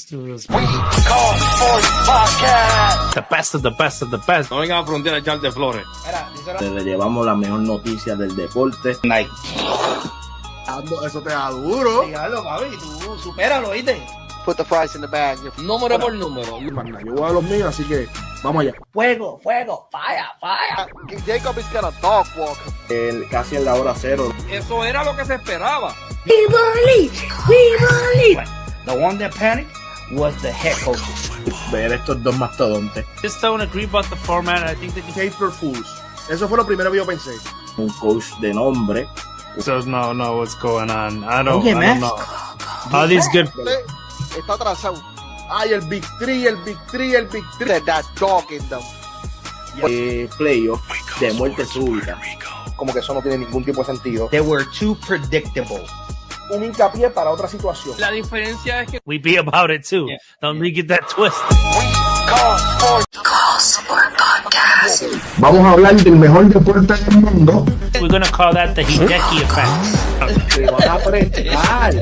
do this. We call sports podcast. The best of the best of the best. No vengan a frontear a echarte flores. Le llevamos la mejor noticia del deporte. Nike. Eso te da duro. Dígalo, papi, tú supéralo, ¿viste? Put the price in the bag. Número por número. Yo voy a los míos, así que vamos allá. Fuego, fuego, fire. Jacob is gonna dog walk. Casi en la hora cero. Eso era lo que se esperaba. We believe. The one that panicked was the head coach. Ver estos dos mastodontes. Just don't agree about the format. I think that April Fools. Eso fue lo primero que yo pensé. Un coach de nombre. so no what's going on. I don't man. know. All these good. Está atrasado. Ay, el Big Three. That dog in them. Playoff de muerte súbita. Como que eso no tiene ningún tipo de sentido. They were too predictable. Un hincapié para otra situación. La diferencia es que We be about it too. Don't get that twisted. Vamos a hablar del mejor deporte del mundo. We're gonna call that the Hideki effect. Se van a apretar.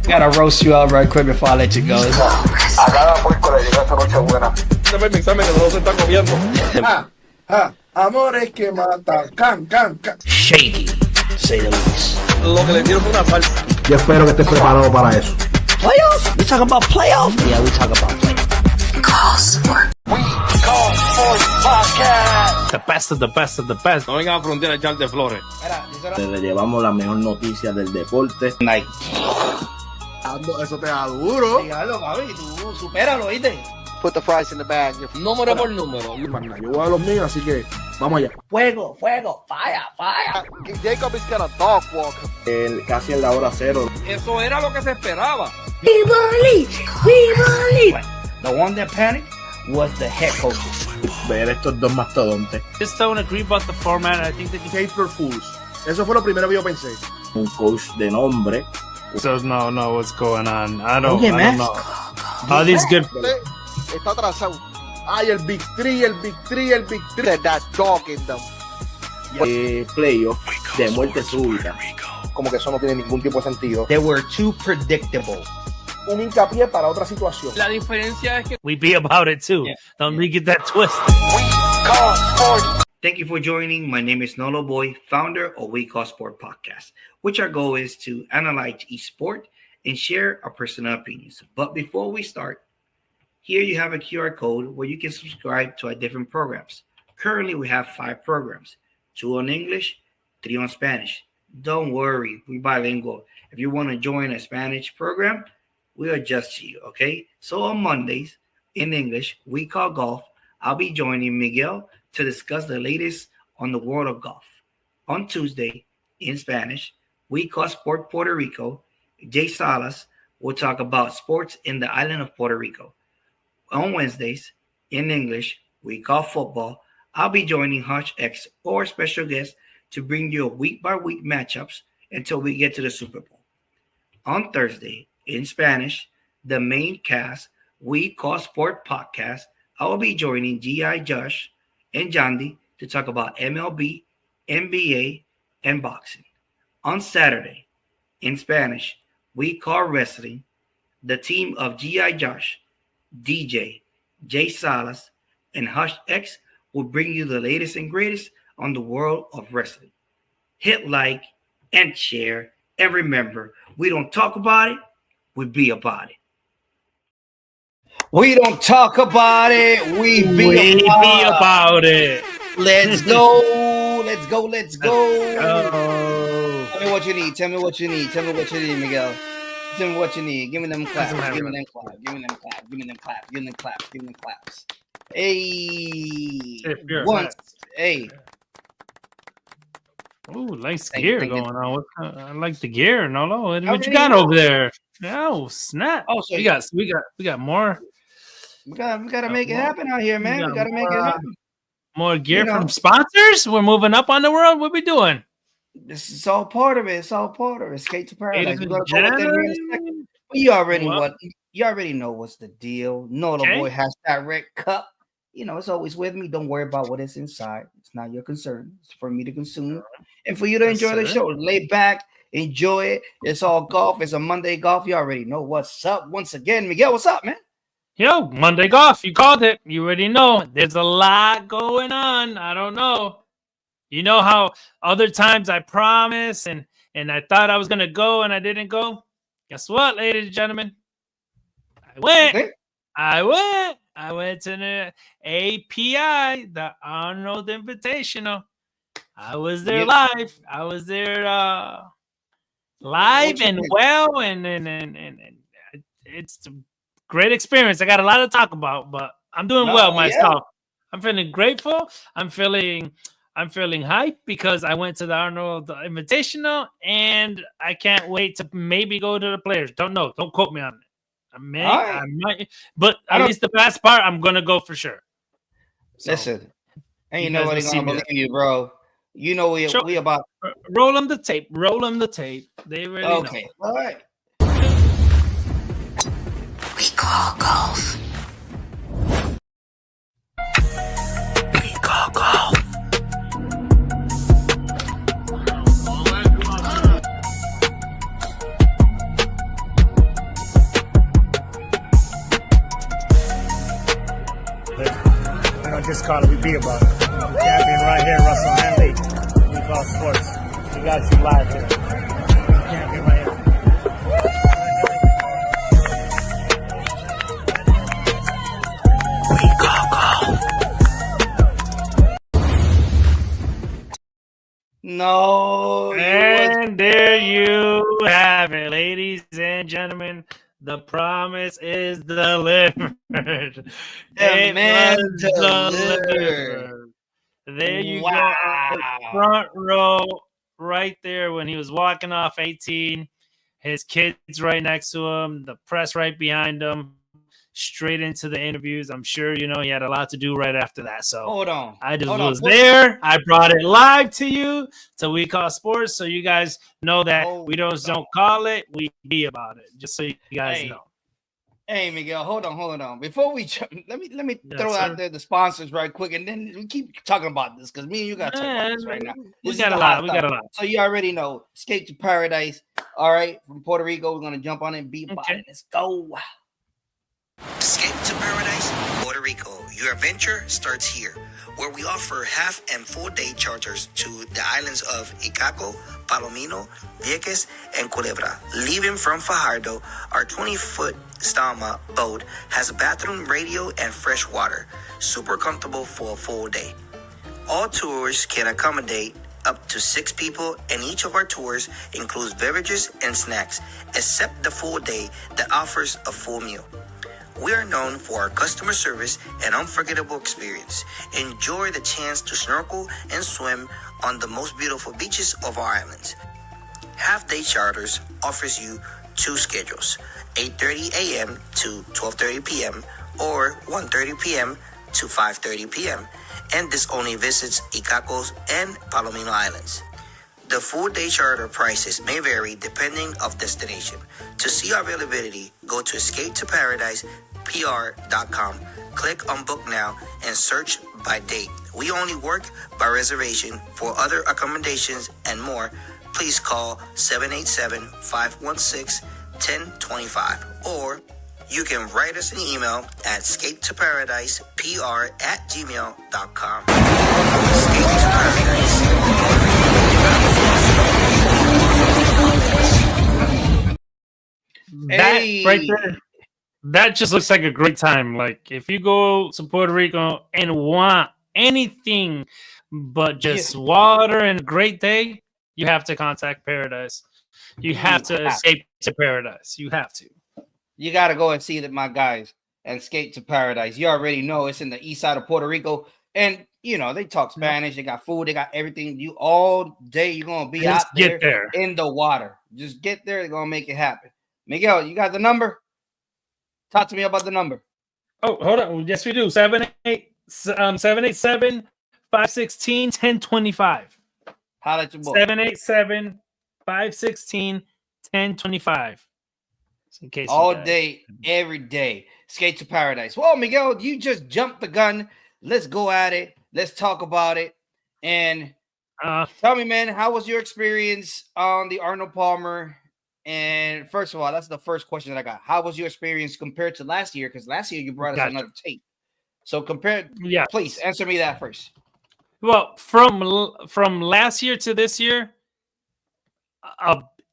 Gotta roast you out right quick before I let you go. A cada puerco le llega esta noche buena. este mensaje que no se está comiendo. Amores que matan. Can. Shaky, to say the least. Lo que le dieron fue una falsa. Yo espero que estés preparado para eso. Playoffs? We talk about playoffs? Yeah, we talk about playoffs. The best of the best of the best. No vengan a frontear a echarte flores. Le llevamos la mejor noticia del deporte. Nike. Eso te da duro. Dígalo, papi, tú supéralo, ¿viste? Put the price in the bag. Número por número. Yo voy a los míos, así que vamos allá. Fuego, fire. Jacob is gonna dog walk. Casi en la hora cero. Eso era lo que se esperaba. We believe. The one that panicked was the head coach. Ver estos dos mastodontes. Just don't agree about the format. I think that April Fools. Eso fue lo primero que yo pensé. Un coach de nombre. so no what's going on. I don't man. know. All these good. Está atrasado. Ay, el Big Three. That dog in them. Playoff de muerte súbita. Como que eso no tiene ningún tipo de sentido. They were too predictable. Un hincapié para otra situación. La diferencia es que We be about it too. Don't get that twisted. Thank you for joining. My name is Nolo Boy, founder of We Call Sport Podcast, which our goal is to analyze each sport and share our personal opinions. But before we start, here you have a QR code where you can subscribe to our different programs. Currently, we have 5 programs, 2 on English, 3 on Spanish. Don't worry, we're bilingual. If you want to join a Spanish program, we adjust to you, okay? So on Mondays, in English, We Call Golf, I'll be joining Miguel to discuss the latest on the world of golf. On Tuesday, in Spanish, We Call Sport Puerto Rico, Jay Salas will talk about sports in the island of Puerto Rico. On Wednesdays, in English, We Call Football, I'll be joining Hush X or special guests to bring you a week-by-week matchups until we get to the Super Bowl. On Thursday, in Spanish, the main cast, We Call Sport Podcast, I will be joining G.I. Josh and Jandy to talk about MLB, NBA, and boxing. On Saturday, in Spanish, We Call Wrestling, the team of G.I. Josh, DJ, Jay Salas, and Hush X will bring you the latest and greatest on the world of wrestling. Hit like and share, and remember, we don't talk about it, we be about it. We don't talk about it. We be about it. Let's go. Oh. Tell me what you need, Miguel. Tell me what you need. Give me them claps. Give me them claps. Hey. Once. Hey. Ooh, nice Thank gear you. going on. I like the gear. No. What you got over there? Oh, snap. Oh, so we got more. We gotta make it happen out here, man. We gotta make it happen. More gear from sponsors. We're moving up on the world. What we doing? This is all part of it. It's all part of it. Skate to Paradise. Ladies We're and gonna go with them here in a second. You already know what's the deal. No, the boy has that red cup. You know, it's always with me. Don't worry about what is inside. It's not your concern. It's for me to consume and for you to enjoy the show. Lay back, enjoy it. It's all golf. It's a Monday golf. You already know what's up. Once again, Miguel, what's up, man? Yo, Monday golf. You called it. You already know. There's a lot going on. I don't know. You know how other times I promise and I thought I was gonna go and I didn't go. Guess what, ladies and gentlemen? I went. Okay. I went to the API, the Arnold Invitational. I was there live. I was there live and well, and it's a great experience. I got a lot to talk about, but I'm doing well myself. I'm feeling grateful. I'm feeling hyped because I went to the Arnold Invitational, and I can't wait to maybe go to the Players. Don't know. Don't quote me on it. I might, but at least the best part, I'm gonna go for sure. So, listen, ain't nobody gonna believe you, bro. You know we about roll them the tape. Roll them the tape. They really know. All right. We call golf. We call golf. We don't just call it, we be about it. Champion right here, Russell Hanley. We call sports. We got you live here. Champion right here. We call golf. No. And there you have it, ladies and gentlemen. The promise is delivered. Delivered. There you go. Front row right there when he was walking off 18. His kids right next to him. The press right behind him. Straight into the interviews. I'm sure he had a lot to do right after that. So hold on. I just was there. I brought it live to you to We Call Sports, so you guys know that we don't call it, we be about it. Just so you guys know. Hey Miguel, hold on. Before we let me throw out there the sponsors right quick, and then we keep talking about this because me and you got to talk about this right now. We got a lot. So you already know, Escape to Paradise. All right, from Puerto Rico, we're gonna jump on it and be about it. Let's go. Escape to Paradise, Puerto Rico. Your adventure starts here, where we offer half and full day charters to the islands of Icaco, Palomino, Vieques, and Culebra. Leaving from Fajardo, our 20-foot Stama boat has a bathroom, radio, and fresh water. Super comfortable for a full day. All tours can accommodate up to 6 people, and each of our tours includes beverages and snacks, except the full day that offers a full meal. We are known for our customer service and unforgettable experience. Enjoy the chance to snorkel and swim on the most beautiful beaches of our islands. Half-day charters offers you 2 schedules, 8:30 a.m. to 12:30 p.m. or 1:30 p.m. to 5:30 p.m. And this only visits Icacos and Palomino Islands. The full-day charter prices may vary depending of destination. To see our availability, go to escapetoparadisepr.com. Click on Book Now and search by date. We only work by reservation. For other accommodations and more, please call 787-516-1025. Or you can write us an email at escapetoparadisepr@gmail.com. Escape to Paradise. That right there, that just looks like a great time. Like if you go to Puerto Rico and want anything but just water and a great day, you have to contact Paradise. You have to escape to Paradise. You have to. You got to go and see that, my guys, and Escape to Paradise. You already know it's in the east side of Puerto Rico, and they talk Spanish. They got food. They got everything. You all day you're gonna be out there in the water. Just get there. They're gonna make it happen. Miguel, you got the number? Talk to me about the number. Oh, hold on. Yes, we do. 787-516-1025. Holla at your boy. 787-516-1025. In case all day, every day. Escape to Paradise. Well, Miguel, you just jumped the gun. Let's go at it. Let's talk about it. And tell me, man, how was your experience on the Arnold Palmer And first of all, that's the first question that I got. How was your experience compared to last year? Because last year you brought us another tape. So please answer me that first. Well, from last year to this year,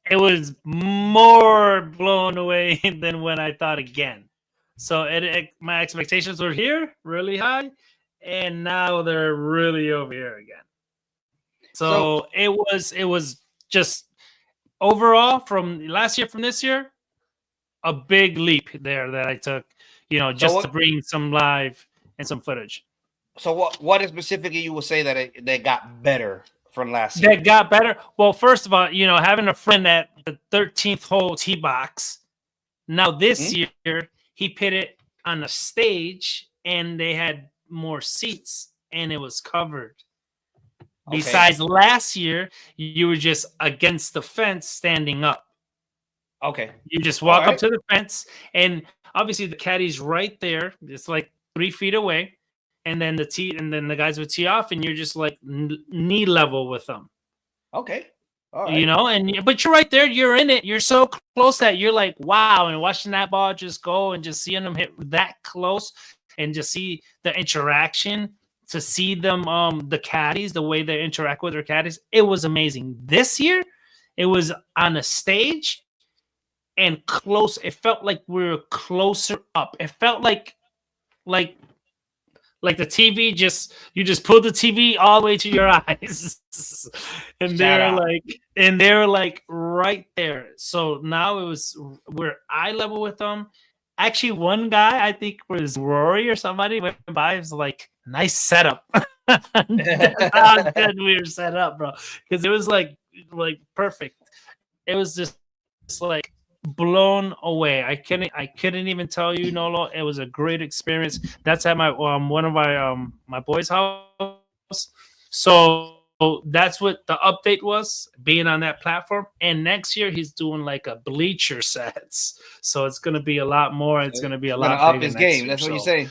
it was more blown away than when I thought again. So my expectations were here really high, and now they're really over here again. So it was just overall from last year from this year, a big leap there that I took, just to bring some live and some footage. So what specifically you will say that they got better from last year? That got better. Well, first of all, having a friend at the 13th hole tee box. Now this year he put it on a stage and they had more seats and it was covered. Okay. Besides last year, you were just against the fence standing up. Okay. You just walk up to the fence, and obviously the caddy's right there. It's like 3 feet away. And then the guys would tee off, and you're just like knee level with them. Okay. All right. But you're right there. You're in it. You're so close that you're like, wow. And watching that ball just go and just seeing them hit that close and just see the interaction, to see them, the caddies, the way they interact with their caddies, it was amazing. This year, it was on a stage and close. It felt like we were closer up. It felt like the TV you just pulled the TV all the way to your eyes, and they're like right there. So now we're eye level with them. Actually, one guy, I think was Rory or somebody, went by. It was like, nice setup. How good we were set up, bro. Because it was like perfect. It was just like blown away. I couldn't even tell you, Nolo. It was a great experience. That's at my one of my boys' house. So that's what the update was, being on that platform. And next year he's doing like a bleacher sets. So it's gonna be a lot more. It's gonna be a lot up his game. That's what you're saying.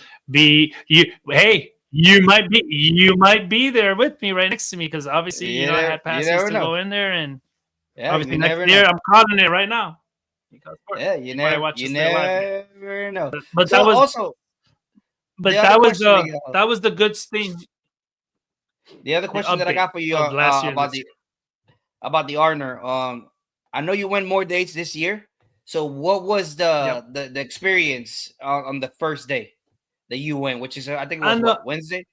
You might be there with me right next to me, because obviously I had passes to go in there, and obviously next year I'm calling it right now. Yeah, you never know. But that was the good thing. The other question that I got for you about the Arnold, I know you went more dates this year. So what was the experience on the first day that you went, which is I think it was Wednesday?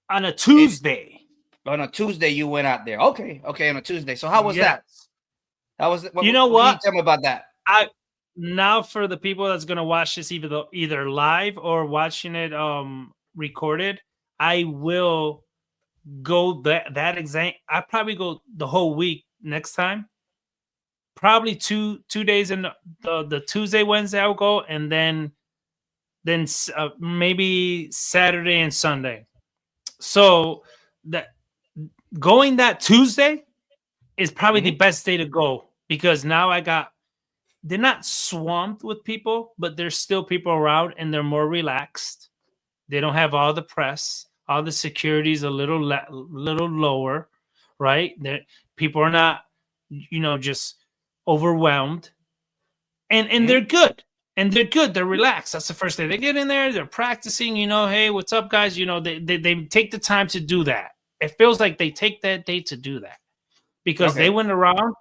On a Tuesday. On a Tuesday you went out there. Okay, on a Tuesday. So how was that? How was it? You know what? Tell me about that. Now for the people that's gonna watch this either live or watching it recorded, I will go that exact. I probably go the whole week next time. Probably two days in the Tuesday, Wednesday I'll go, and then maybe Saturday and Sunday. So that going that Tuesday is probably the best day to go, because now they're not swamped with people, but there's still people around and they're more relaxed. They don't have all the press, all the security's a little lower, right? People are not, just overwhelmed, and they're good. And they're good. They're relaxed. That's the first day they get in there. They're practicing, hey, what's up, guys? They take the time to do that. It feels like they take that day to do that, because they went around,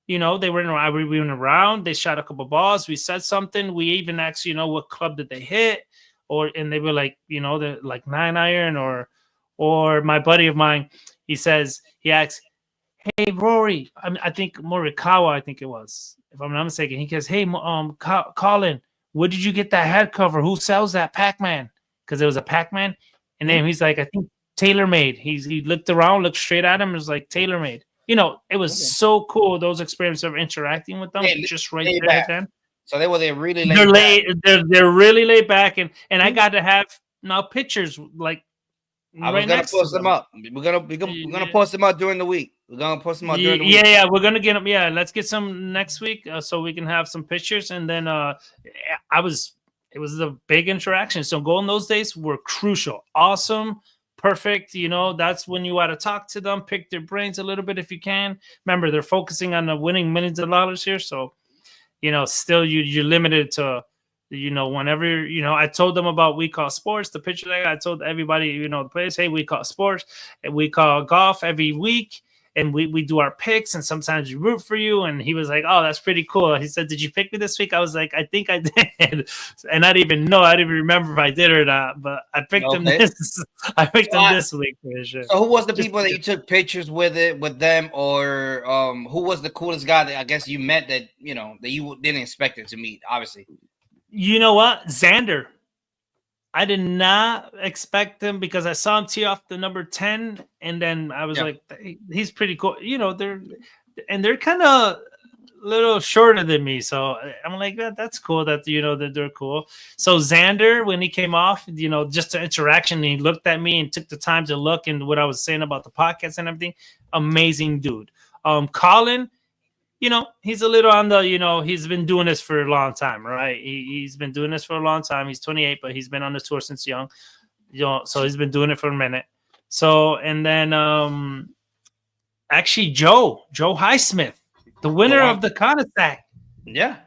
we went around, they shot a couple balls, we said something, we even asked, what club did they hit, and they were like, they're like 9-iron, or my buddy of mine, he asks, hey, Rory, I think Morikawa, I think it was, if I'm not mistaken, he goes, hey, Colin, where did you get that head cover? Who sells that Pac-Man? Because it was a Pac-Man, and then he's like, I think TaylorMade. He looked around, looked straight at him, and was like, TaylorMade. It was so cool, those experiences of interacting with them, just right there at them. So they were really laid back. They're really laid back, and I got to have now pictures like. I was gonna post them up. We're gonna post them out during the week. We're gonna post them out during the week. Yeah, we're gonna get them. Yeah, let's get some next week so we can have some pictures, and then it was a big interaction. So going those days were crucial. Awesome. perfect. That's when you ought to talk to them, pick their brains a little bit if you can. Remember, they're focusing on the winning millions of dollars here, so still you're limited to whenever I told them about We Call Sports, the picture that I told everybody, the players, hey, We Call Sports and We Call Golf every week. And we do our picks, and sometimes we root for you. And he was like, "Oh, that's pretty cool." He said, "Did you pick me this week?" I was like, "I think I did," and I didn't even know. I didn't even remember if I did or not. But I picked him this. I picked him this week for sure. So, who was the people that you took pictures with them, or who was the coolest guy that I guess you met that that you didn't expect it to meet? Obviously, you know what, Xander. I did not expect him because I saw him tee off the number 10, and then I was like, he's pretty cool. They're kind of a little shorter than me, so I'm like, that's cool that that they're cool. So Xander, when he came off, just the interaction, he looked at me and took the time to look and what I was saying about the podcast and everything. Amazing dude. Colin. He's a little on the, he's been doing this for a long time, right? He's been doing this for a long time. He's 28, but he's been on the tour since young, so he's been doing it for a minute. So, and then actually Joe Highsmith, the winner of the Conasac. Yeah.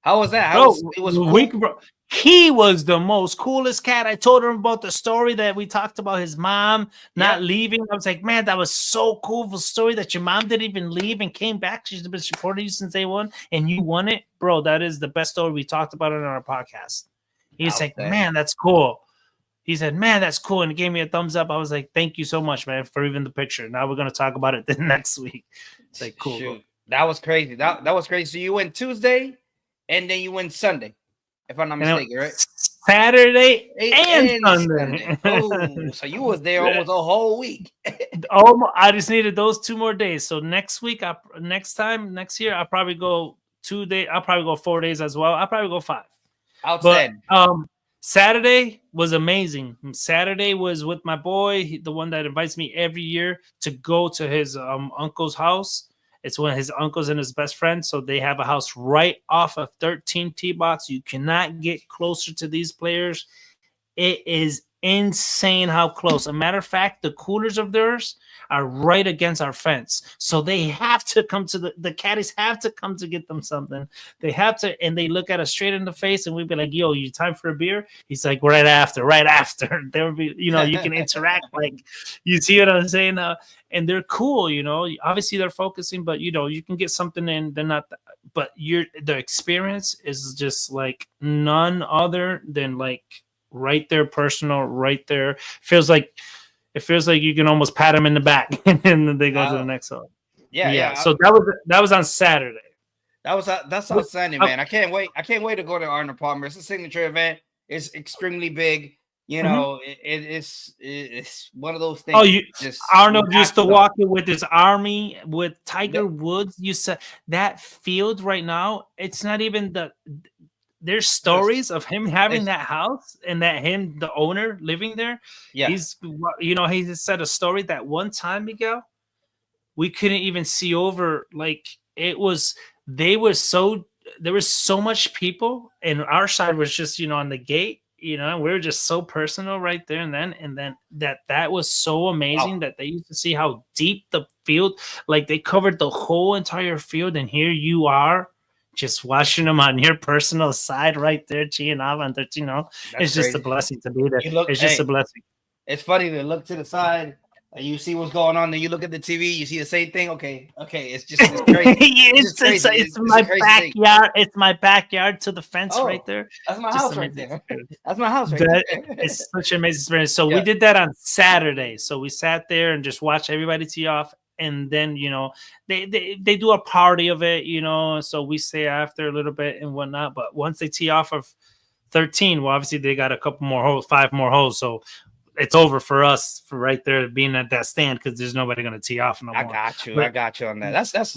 How was that? It was cool. Bro. He was the most coolest cat. I told him about the story that we talked about his mom not leaving. I was like, man, that was so cool of a story that your mom didn't even leave and came back. She's been supporting you since day one, and you won it. Bro, that is the best story we talked about it on our podcast. He was like, man, that's cool. He said, man, that's cool. And he gave me a thumbs up. I was like, thank you so much, man, for even the picture. Now we're going to talk about it the next week. It's like, cool. Shoot. That was crazy. That was crazy. So you went Tuesday, and then you went Sunday. If I'm not mistaken, right? Saturday and Sunday. Oh, so you was there almost a whole week. I just needed those 2 more days. So next year, I'll probably go 2 days. I'll probably go 4 days as well. I'll probably go 5. Outstanding. But Saturday was amazing. Saturday was with my boy, the one that invites me every year to go to his uncle's house. It's one of his uncles and his best friend. So they have a house right off of 13 tee box. You cannot get closer to these players. It is insane how close. A matter of fact, the coolers of theirs are right against our fence. So they have to come to the caddies have to come to get them something. They have to, and they look at us straight in the face and we'd be like, yo, you time for a beer? He's like, right after. There would be, you can interact. Like, you see what I'm saying? And they're cool, obviously they're focusing, but you can get something in. They're not, but the experience is just like none other than like right there, personal, right there. It feels like you can almost pat them in the back, and then they go to the next one. Yeah. So that was on Saturday. That's outstanding, man. I can't wait to go to Arnold Palmer. It's a signature event. It's extremely big. It's one of those things. Arnold used to walk in with his army with Tiger Woods. You said that field right now. It's not even there's stories of him having that house and the owner living there. Yeah. He said a story that one time, Miguel, we couldn't even see over. Like there was so much people, and our side was just, on the gate, and we were just so personal right there. And then that was so amazing that they used to see how deep the field, like they covered the whole entire field. And here you are, just watching them on your personal side right there, teeing off on 13. It's just a blessing to be there. It's just a blessing. It's funny to look to the side and you see what's going on. Then you look at the TV, you see the same thing. Okay. It's crazy. It's my backyard. It's my backyard to the fence right there. That's my house right there. That's my house right there. It's such an amazing experience. So we did that on Saturday. So we sat there and just watched everybody tee off. And then, they do a party of it, so we stay after a little bit and whatnot. But once they tee off of 13, well, obviously they got a couple more holes, 5 more holes. So it's over for us for right there being at that stand because there's nobody going to tee off no more. I got you on that. That's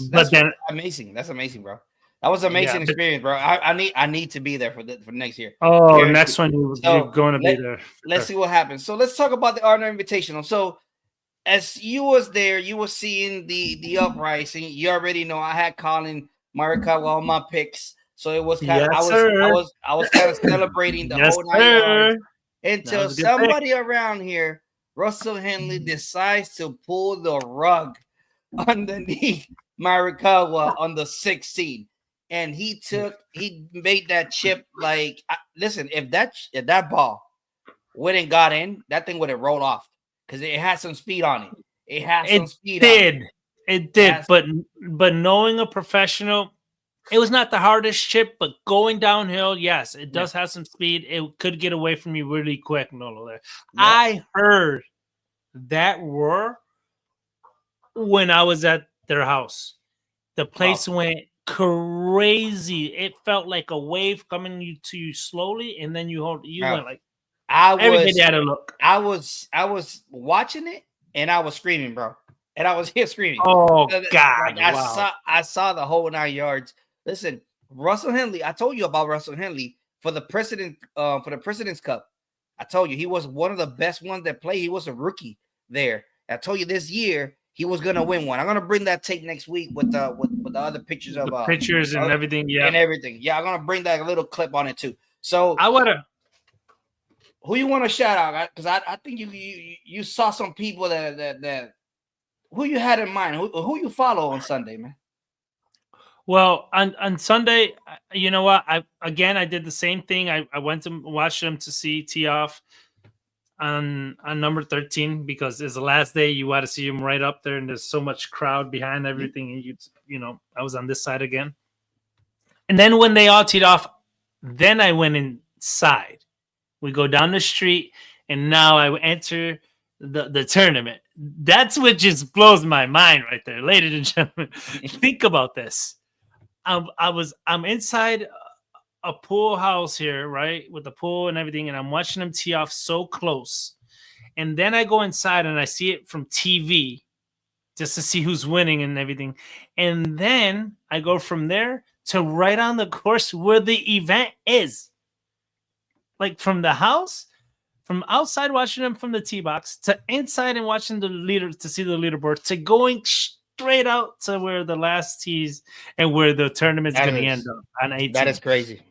amazing. That's amazing, bro. That was an amazing experience, bro. I need to be there for next year. Oh, next one you're going to be there. Let's see what happens. So let's talk about the Arnold Invitational. So as you was there, you were seeing the uprising. You already know I had Colin Marika with all my picks, so it was kind of I was kind of celebrating the whole night until somebody around here Russell Henley decides to pull the rug underneath Morikawa on the 16th, and he made that chip like listen. If that ball wouldn't got in, that thing would have rolled off because it had some speed on it. It had some speed. It did. But knowing a professional, it was not the hardest chip, but going downhill, yes, it does have some speed. It could get away from you really quick, Nolo. There, I heard that roar when I was at their house. The place went crazy. It felt like a wave coming to you slowly, and then you went like everybody had a look. I was watching it, and I was screaming, bro, and I was here screaming. Oh God! Like, I saw the whole 9 yards. Listen, Russell Henley. I told you about Russell Henley for the President's Cup. I told you he was one of the best ones that played. He was a rookie there. I told you this year he was gonna win one. I'm gonna bring that tape next week with the other pictures of pictures and everything. Yeah, and everything. Yeah, I'm gonna bring that little clip on it too. So I wanna. Who you want to shout out? Because I think you saw some people that who you had in mind. Who you follow on Sunday, man? Well, on Sunday, you know what? I did the same thing. I went to watch them to see tee off on number 13 because it's the last day. You want to see him right up there, and there's so much crowd behind everything. And you know, I was on this side again. And then when they all teed off, then I went inside. We go down the street, and now I enter the tournament. That's what just blows my mind right there, ladies and gentlemen. Think about this. I'm inside a pool house here, right, with the pool and everything, and I'm watching them tee off so close. And then I go inside and I see it from TV just to see who's winning and everything. And then I go from there to right on the course where the event is. Like from the house, from outside watching them from the tee box to inside and watching the leader to see the leaderboard to going straight out to where the last tees and where the tournament's going to end up on 18. That is crazy.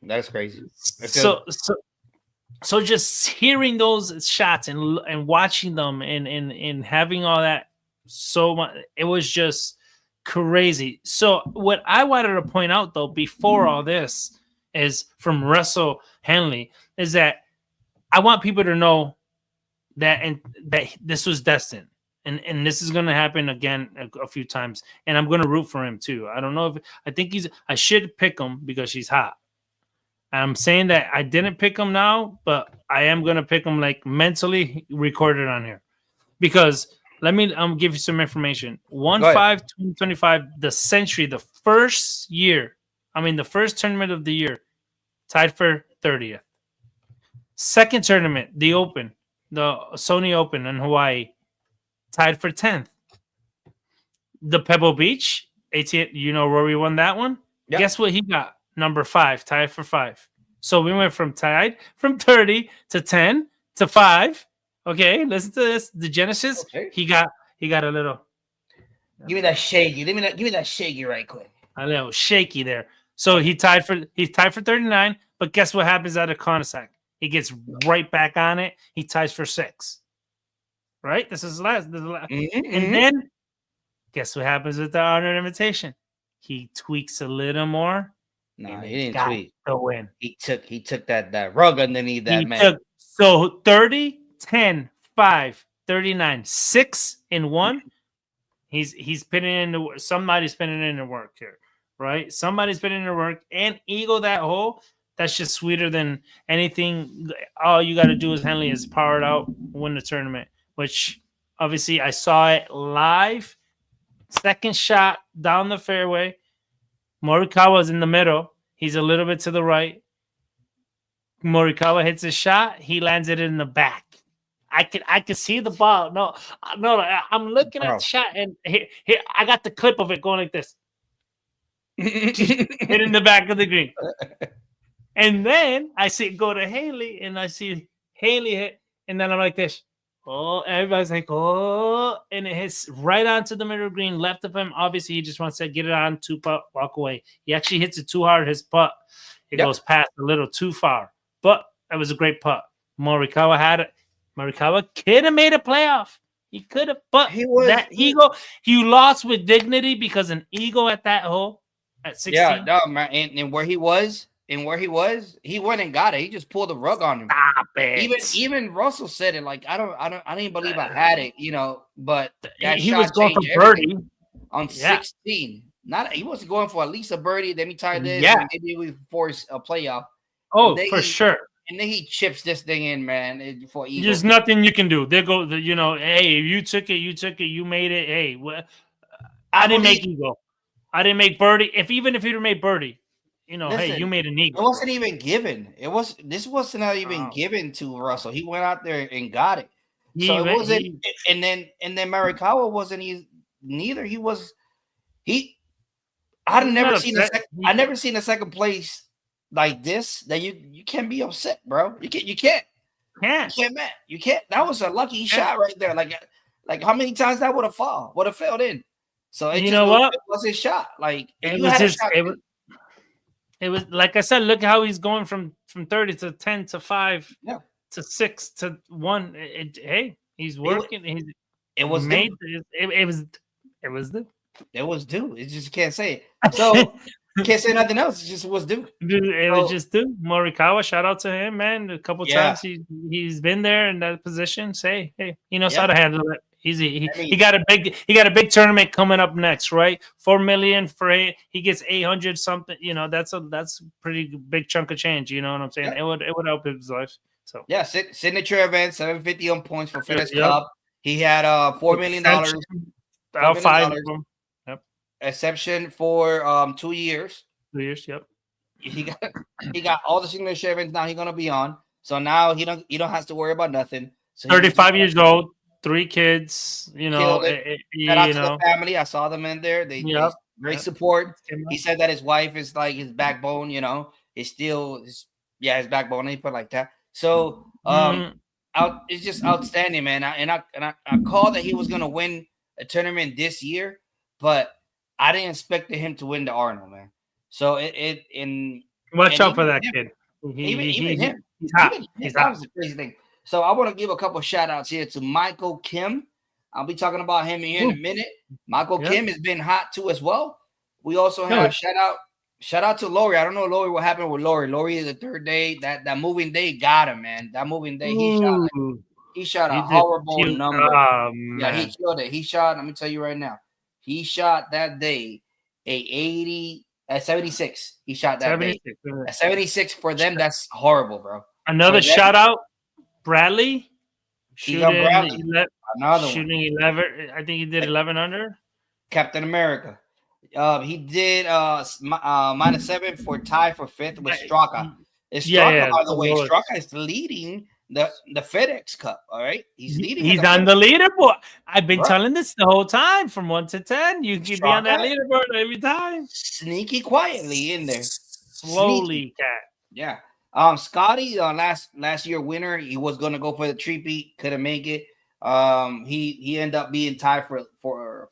So just hearing those shots and watching them and having all that so much, it was just crazy. So what I wanted to point out though before all this is from Russell Henley is that I want people to know that this was destined. And this is going to happen again a few times. And I'm going to root for him too. I don't know I should pick him because she's hot. I'm saying that I didn't pick him now, but I am going to pick him like mentally recorded on here. Because let me give you some information. 1-5-2025, the century, the first tournament of the year, tied for 30th. Second tournament, the Open, the Sony Open in Hawaii, tied for 10th. The Pebble Beach, 18th, you know Rory won that one? Yep. Guess what he got? Number 5, tied for 5. So we went from tied from 30 to 10 to 5. Okay, listen to this. The Genesis, okay. He got a little. Give me that shaky. Give me that shaky right quick. A little shaky there. So he tied for 39, but guess what happens at a Consac? He gets right back on it. He ties for 6. Right? This is last. Mm-hmm. And then guess what happens with the Arnold invitation? He tweaks a little more. No, he didn't tweak. The win. He took that rug underneath that man. So 30, 10, 5, 39, 6 in 1. He's putting in somebody's putting in the work here, right? Somebody's putting in the work and eagle that hole. That's just sweeter than anything. All you got to do is Henley is powered out, win the tournament. Which obviously I saw it live. Second shot down the fairway. Morikawa's in the middle. He's a little bit to the right. Morikawa hits a shot. He lands it in the back. I could see the ball. No, I'm looking at the shot, and here I got the clip of it going like this. Hit in the back of the green. And then I see it go to Haley, and I see Haley hit, and then I'm like this. Oh, everybody's like, oh, and it hits right onto the middle green, left of him. Obviously, he just wants to get it on, two-putt, walk away. He actually hits it too hard, his putt. It goes past a little too far. But it was a great putt. Morikawa had it. Morikawa could have made a playoff. He could have, but ego. He lost with dignity because an ego at that hole at 16. Yeah, no, man, and where he was, he went and got it. He just pulled the rug on him. Stop it. Even Russell said it. Like I didn't believe I had it, But he was going for birdie on 16. He wasn't going for at least a birdie. Then he tied this. Yeah, and maybe we force a playoff. Oh, for sure. And then he chips this thing in, man. For Eagles. There's nothing you can do. They go, hey, you took it, you made it. Hey, I didn't make eagle. I didn't make birdie. Even if you'd made birdie, listen, hey, you made an eagle. It wasn't even given. This wasn't even given to Russell. He went out there and got it. So it wasn't. And then Morikawa wasn't. Neither. He was. I've never seen a second place like this that you can't be upset, bro. You can't. Man. You can't. That was a lucky shot right there. Like how many times that would have failed in. So it was his shot. Like it was like I said. Look how he's going from 30 to 10 to 5 to 6 to 1. Hey, he's working. It was due. It just can't say it. So. Can't say nothing else. It just was due. It was just due. Morikawa, shout out to him, man. A couple times he's been there in that position. Say, hey, he knows how to handle it. He got a big tournament coming up next, right? $4 million for it. He gets 800 something. That's a pretty big chunk of change. You know what I'm saying? It would help his life. So signature event, 750 on points for FedEx Cup. He had $4 million. $5 million. Exception for 2 years. 2 years, yep. He got all the signature events now he's gonna be on. So now he don't have to worry about nothing. So 35 years old, 3 kids, Shout out to the family. I saw them in there. They great support. He said that his wife is like his backbone, it's still his backbone. He put like that. So it's just outstanding, man. I called that he was gonna win a tournament this year, but I didn't expect him to win the Arnold, man. So watch out for that kid. Even him. He's hot. That was the crazy thing. So I want to give a couple shout outs here to Michael Kim. I'll be talking about him here in a minute. Michael Kim has been hot too as well. We also have shout out to Lori. I don't know, Lori, what happened with Lori. Lori is the third day. That moving day got him, man. That moving day, he shot a horrible number. He killed it. He shot, let me tell you right now. He shot that day at 76. He shot that 76, day. At 76 for them, that's horrible, bro. Another shout out, Bradley. Shooting 11. I think he did 11 under. Captain America. He did -7 for tie for 5th with Straka. Straka, by the way, Straka is leading the FedEx Cup. All right, he's leading. He's on the leaderboard. I've been telling this the whole time, from 1 to 10. You can be on that leaderboard every time. Sneaky, quietly in there, slowly, cat. Yeah. Scotty, last year winner. He was gonna go for the three-peat, couldn't make it. He ended up being tied for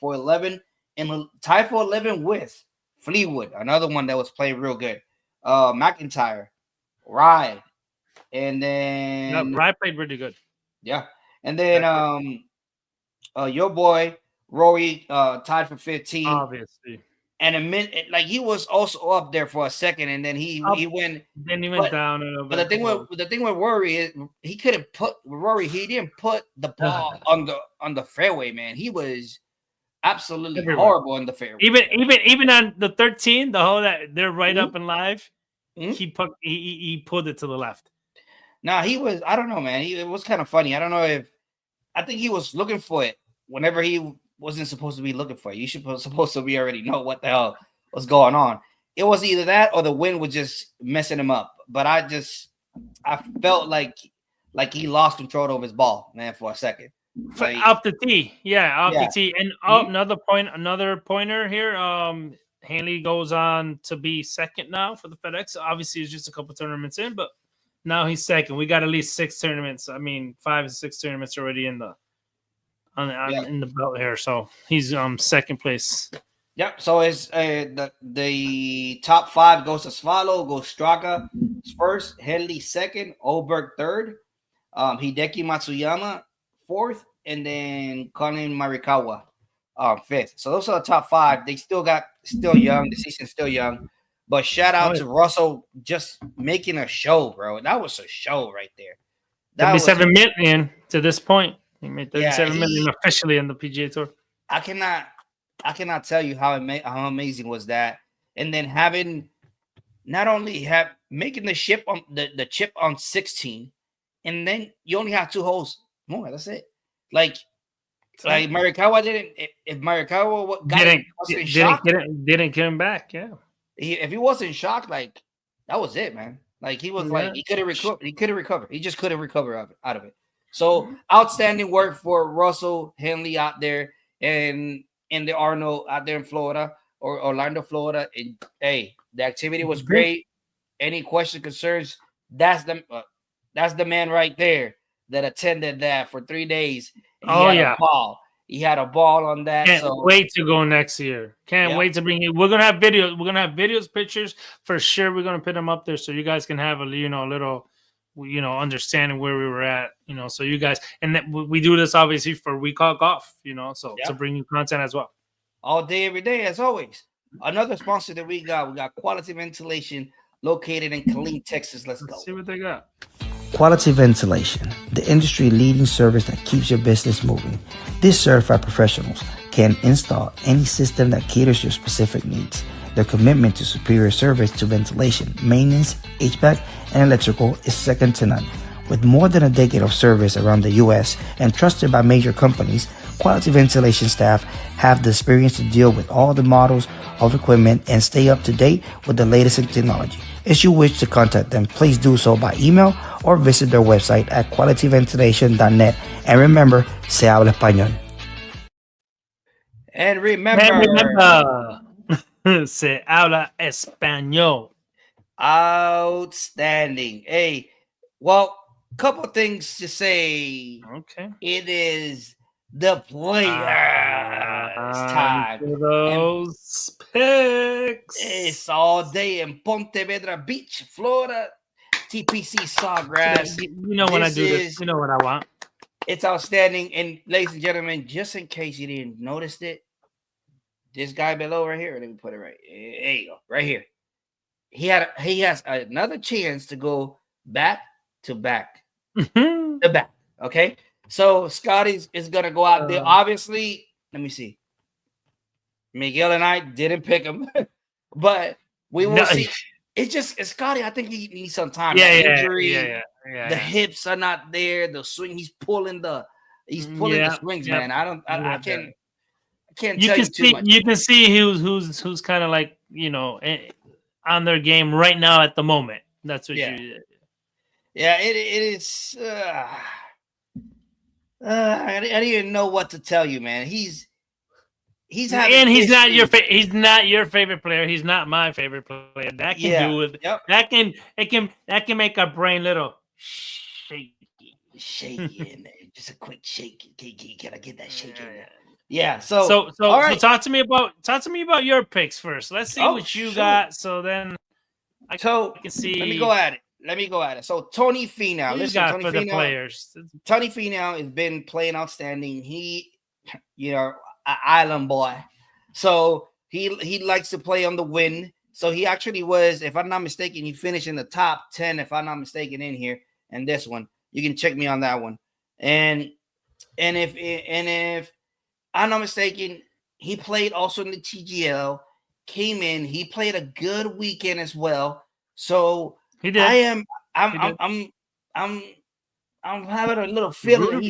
11 and tied for 11 with Fleetwood, another one that was playing real good. McIntyre, Rye. And then Rye played really good. Yeah. And then your boy Rory tied for 15. Obviously. And a minute, like he was also up there for a second, and then he went. Then he went down a little bit. But the thing with Rory is he couldn't put Rory. He didn't put the ball on the fairway, man. He was absolutely horrible on the fairway. Even on the 13, the hole that they're right up and live, he pulled it to the left. Nah, he was. I don't know, man. It was kind of funny. I don't know I think he was looking for it whenever he wasn't supposed to be looking for it. You supposed to be already know what the hell was going on. It was either that or the wind was just messing him up. But I felt like he lost control over his ball, man, for a second. Like, off the tee, the tee. And another pointer here. Hanley goes on to be second now for the FedEx. Obviously, it's just a couple tournaments in, but now he's second. We got at least 6 tournaments. 5 to 6 tournaments already in the belt here. So he's second place. Yep. So it's the top 5 goes to Svalo, goes Straka first, Henley second, Oberg third, Hideki Matsuyama 4th, and then Colin Morikawa 5th. So those are the top 5. They still young. The season's still young. But shout out to Russell just making a show, bro. That was a show right there. That 37 million to this point. He made 37 million officially in the PGA Tour. I cannot tell you how amazing was that. And then having not only making the chip on 16, and then you only have 2 holes more. That's it. Like Morikawa didn't. If Morikawa didn't get him back, yeah. If he wasn't shocked, like that was it, man. Like he was like he couldn't recover. He just couldn't recover out of it. So outstanding work for Russell Henley out there and the Arnold out there in Florida or Orlando, Florida. And, hey, the activity was great. Any questions, concerns? That's the man right there that attended that for 3 days. He had a ball on that. Can't wait to go next year. Can't wait to bring you. We're gonna have videos. We're gonna have videos, pictures for sure. We're gonna put them up there so you guys can have a little understanding where we were at. So you guys, and that we do this obviously for We Call Golf. So to bring you content as well. All day, every day, as always. Another sponsor that we got Quality Ventilation located in Killeen, Texas. Let's go. Let's see what they got. Quality Ventilation, the industry-leading service that keeps your business moving. These certified professionals can install any system that caters your specific needs. Their commitment to superior service to ventilation, maintenance, HVAC, and electrical is second to none. With more than a decade of service around the U.S. and trusted by major companies, Quality Ventilation staff have the experience to deal with all the models of equipment and stay up to date with the latest in technology. If you wish to contact them, please do so by email or visit their website at qualityventilation.net. And remember, se habla español. And remember, se habla español. Outstanding. Hey, well, couple things to say. Okay. It is the players' time. Those picks. It's all day in Ponte Vedra Beach, Florida. TPC Sawgrass. You know when I do this. You know what I want. It's outstanding. And ladies and gentlemen, just in case you didn't notice it, this guy below right here. Let me put it right. There you go. Right here. He has another chance to go back to back. To back. Okay. So Scotty is gonna go out there. Obviously, let me see. Miguel and I didn't pick him, but we will see. It's Scotty. I think he needs some time. Injury. The hips are not there. The swing. He's pulling the swings, man. I can't tell you too much. You can see who's kind of like on their game right now at the moment. That's what you. Yeah, it is. I don't even know what to tell you, man. He's having and he's not your favorite player. He's not my favorite player. That can do with that can make our brain little shaky, and just a quick shake. Can I get that shake in there? Yeah. So all right. So talk to me about your picks first. Let's see what you got. So then I can see. Let me go at it. So Tony Finau. Listen, Tony Finau, players. Tony Finau has been playing outstanding. He, an island boy. So he likes to play on the win. So he actually was, if I'm not mistaken, he finished in the top 10, if I'm not mistaken, in here. And this one. You can check me on that one. And if I'm not mistaken, he played also in the TGL, came in, he played a good weekend as well. So he did. I'm having a little feeling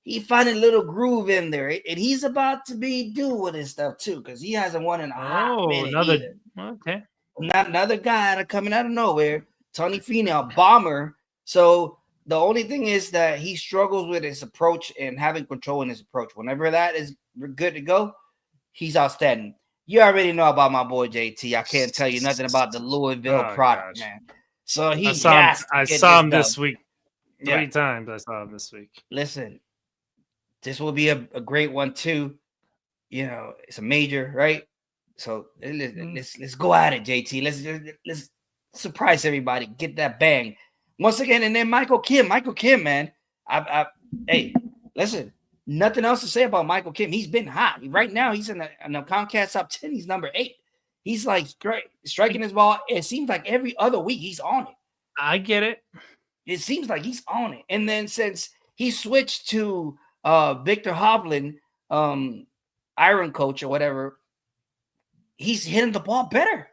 he finding a little groove in there, and he's about to be doing his stuff too, because he hasn't won in a hot minute. Another guy coming out of nowhere, Tony Finau, bomber. So the only thing is that he struggles with his approach and having control in his approach. Whenever that is good to go, he's outstanding. You already know about my boy JT. I can't tell you nothing about the Louisville product, man. So I saw him this week. 3 times I saw him this week. Listen, this will be a great one too. It's a major, right? So let's go at it, JT. Let's surprise everybody. Get that bang. Once again, and then Michael Kim, man. Hey, listen, nothing else to say about Michael Kim. He's been hot. Right now, he's in the Comcast top 10. He's number 8. He's like great, striking his ball. It seems like every other week he's on it. I get it. It seems like he's on it. And then since he switched to Victor Hovland, iron coach or whatever, he's hitting the ball better.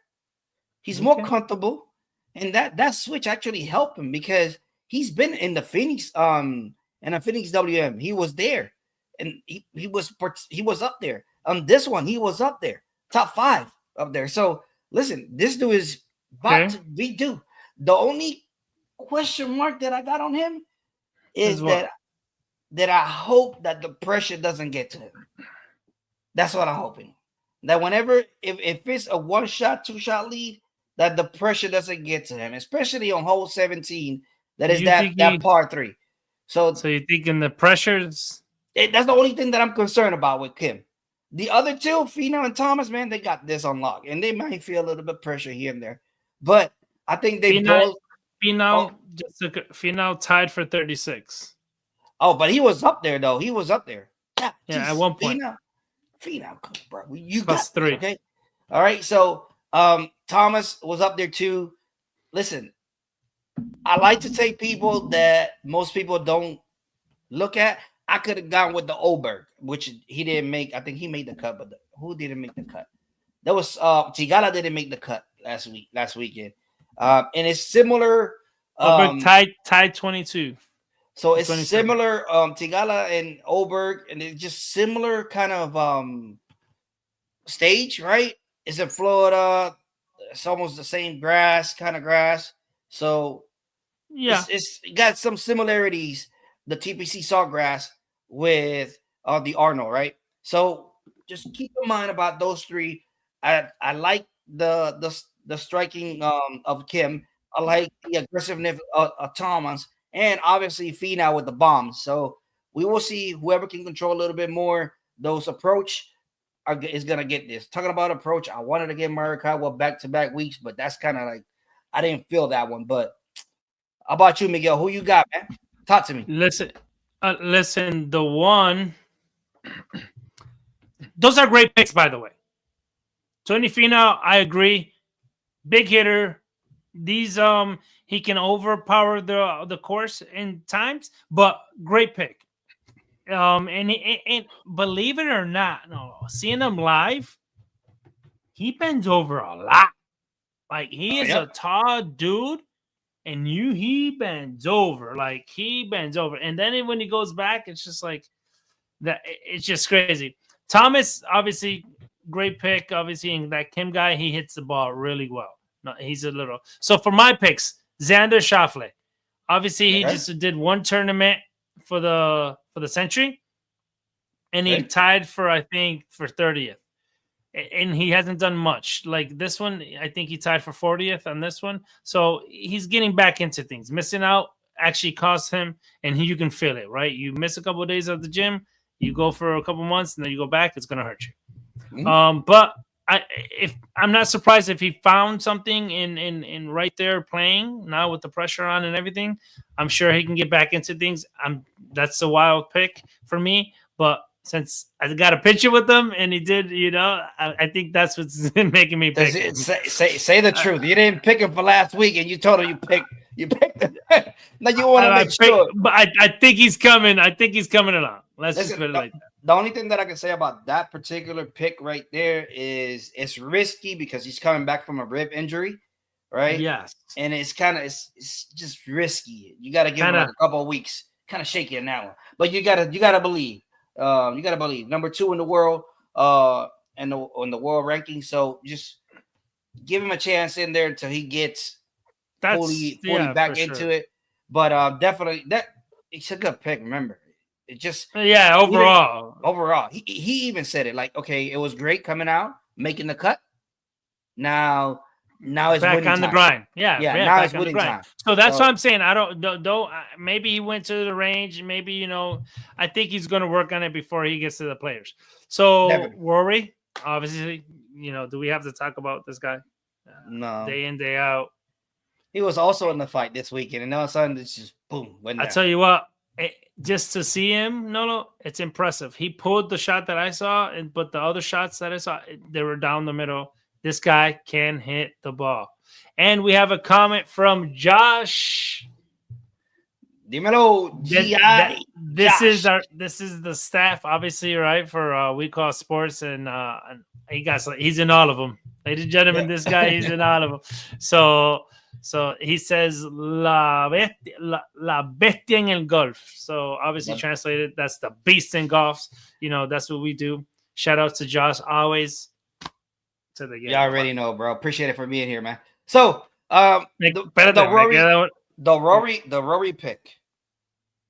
He's more comfortable. And that switch actually helped him because he's been in the Phoenix WM. He was there, and he was up there. On this one, he was up there, top 5 up there. So listen, this dude is about to be due. The only question mark that I got on him is that I hope that the pressure doesn't get to him. That's what I'm hoping. That whenever if it's a 1-shot, 2-shot lead, that the pressure doesn't get to him, especially on hole 17. That is that par 3. So you're thinking the pressures? That's the only thing that I'm concerned about with Kim. The other two, Finau and Thomas, man, they got this on lock, and they might feel a little bit of pressure here and there, but I think they both. Finau tied for 36. Oh, but he was up there though. He was up there. Yeah, at one point. Finau, bro, you plus got 3. Okay, all right. So Thomas was up there too. Listen, I like to take people that most people don't look at. I could have gone with the Oberg, which he didn't make. I think he made the cut, but who didn't make the cut? That was Tigala didn't make the cut last weekend. And it's similar. Tied 22. So it's 27. Similar. Tigala and Oberg, and it's just similar kind of stage, right? It's in Florida. It's almost the same grass. So yeah, it's got some similarities. The TPC Sawgrass with the Arnold, right? So just keep in mind about those 3. I like the striking of Kim. I like the aggressiveness of Thomas, and obviously Finau with the bombs. So we will see whoever can control a little bit more those approach is gonna get this. Talking about approach, I wanted to get Morikawa back-to-back weeks, but that's kind of like I didn't feel that one. But how about you, Miguel? Who you got, man? Talk to me. Listen. The one. Those are great picks, by the way. Tony Finau, I agree. Big hitter. These he can overpower the course in times, but great pick. And believe it or not, seeing him live, he bends over a lot. Like he is a tall dude, and he bends over. And then when he goes back, it's just like that. It's just crazy. Thomas, obviously, great pick. Obviously, and that Kim guy, he hits the ball really well. No, he's a little. So for my picks, Xander Schauffele. Obviously, he just did one tournament for the Century, and he tied for 30th. And he hasn't done much. Like this one, I think he tied for 40th on this one. So he's getting back into things. Missing out actually cost him, and you can feel it, right? You miss a couple of days at the gym, you go for a couple months, and then you go back, it's going to hurt you. But I'm not surprised if he found something in right there playing now with the pressure on and everything. I'm sure he can get back into things. That's a wild pick for me, but since I got a picture with him and he did, I think that's what's making me pick him. Say the truth. You didn't pick him for last week, and you told him you picked him. Now you want to make sure. But I think he's coming. I think he's coming along. Let's just put it like that. The only thing that I can say about that particular pick right there is it's risky because he's coming back from a rib injury, right? Yes. And it's just risky. You got to give him like a couple of weeks. Kind of shaky in that one, but you gotta believe. You gotta believe. Number 2 in the world, and on the world ranking. So just give him a chance in there until he gets fully back into it. But definitely it's a good pick. Remember, it just overall, he even said it like, okay, it was great coming out, making the cut. Now it's back on the grind. Yeah. Now it's winning time. So that's what I'm saying. I don't. Maybe he went to the range. Maybe I think he's going to work on it before he gets to the players. So Rory, obviously, do we have to talk about this guy? No. Day in, day out. He was also in the fight this weekend, and all of a sudden it's just boom. I tell you what, just to see him, no, it's impressive. He pulled the shot that I saw, but the other shots that I saw, they were down the middle. This guy can hit the ball. And we have a comment from Josh. Dímelo, GI. This is the staff, obviously, right? For We Call Sports, and he's in all of them, ladies and gentlemen. This guy, he's in all of them. So he says la bestia en el golf. So obviously translated, that's the beast in golf. That's what we do. Shout out to Josh always. To the game. You already know, bro. Appreciate it for being here, man. So the Rory pick.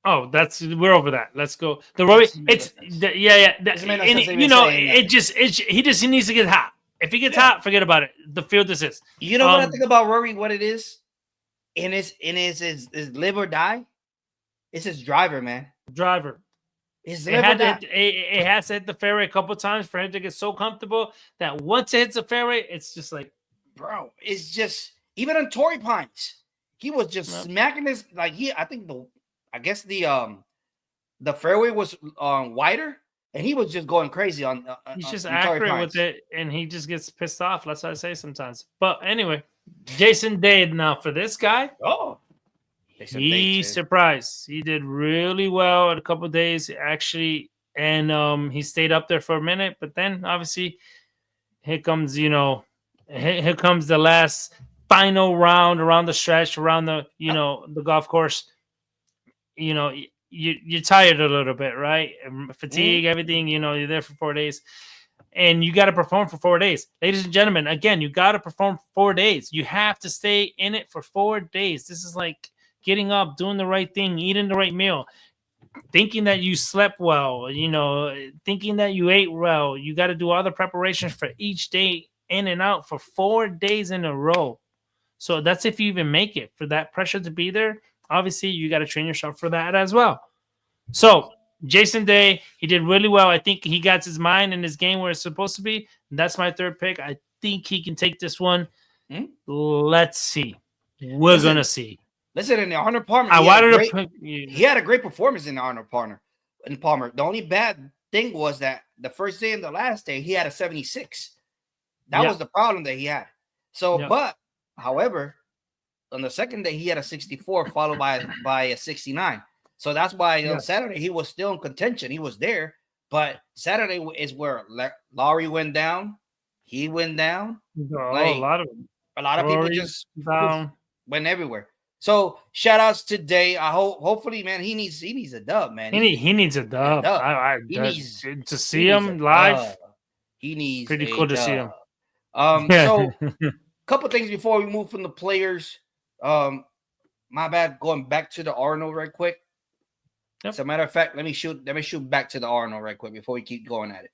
Oh, we're over that. Let's go. The Rory. It's he needs to get hot. If he gets hot, forget about it. The field is. You know what I think about Rory? What it is? In his live or die. It's his driver, man. Driver. It has to hit the fairway a couple times for him to get so comfortable that once it hits the fairway, it's just like, bro. It's just even on Torrey Pines, he was just smacking his I think the fairway was wider, and he was just going crazy on. He's just accurate with it, and he just gets pissed off. That's what I say sometimes. But anyway, Jason Day now for this guy. Oh, he surprised. He did really well in a couple of days, actually, and he stayed up there for a minute. But then, obviously, here comes the last final round around the stretch, around the the golf course. You're tired a little bit, right? Fatigue, everything. You're there for 4 days, and you got to perform for 4 days, ladies and gentlemen. Again, you got to perform for 4 days. You have to stay in it for 4 days. This is like getting up, doing the right thing, eating the right meal, thinking that you slept well, thinking that you ate well. You got to do all the preparations for each day in and out for 4 days in a row. So that's if you even make it. For that pressure to be there, obviously you got to train yourself for that as well. So Jason Day, he did really well. I think he got his mind and his game where it's supposed to be. That's my third pick. I think he can take this one. Let's see. We're going to see. Listen, in the Arnold Palmer, he had a great performance in the Arnold Palmer. The only bad thing was that the first day and the last day, he had a 76. That was the problem that he had. So, but however, on the second day, he had a 64 followed by a 69. So that's why on Saturday, he was still in contention. He was there. But Saturday is where Lowry went down. He went down. A lot of people just went everywhere. So shout outs to Day. I hopefully, man, he needs a dub, man. He needs a dub. He needs to see him live. He needs pretty cool to see him. So couple things before we move from the players. My bad. Going back to the Arnold right quick. As a matter of fact, let me shoot back to the Arnold right quick before we keep going at it.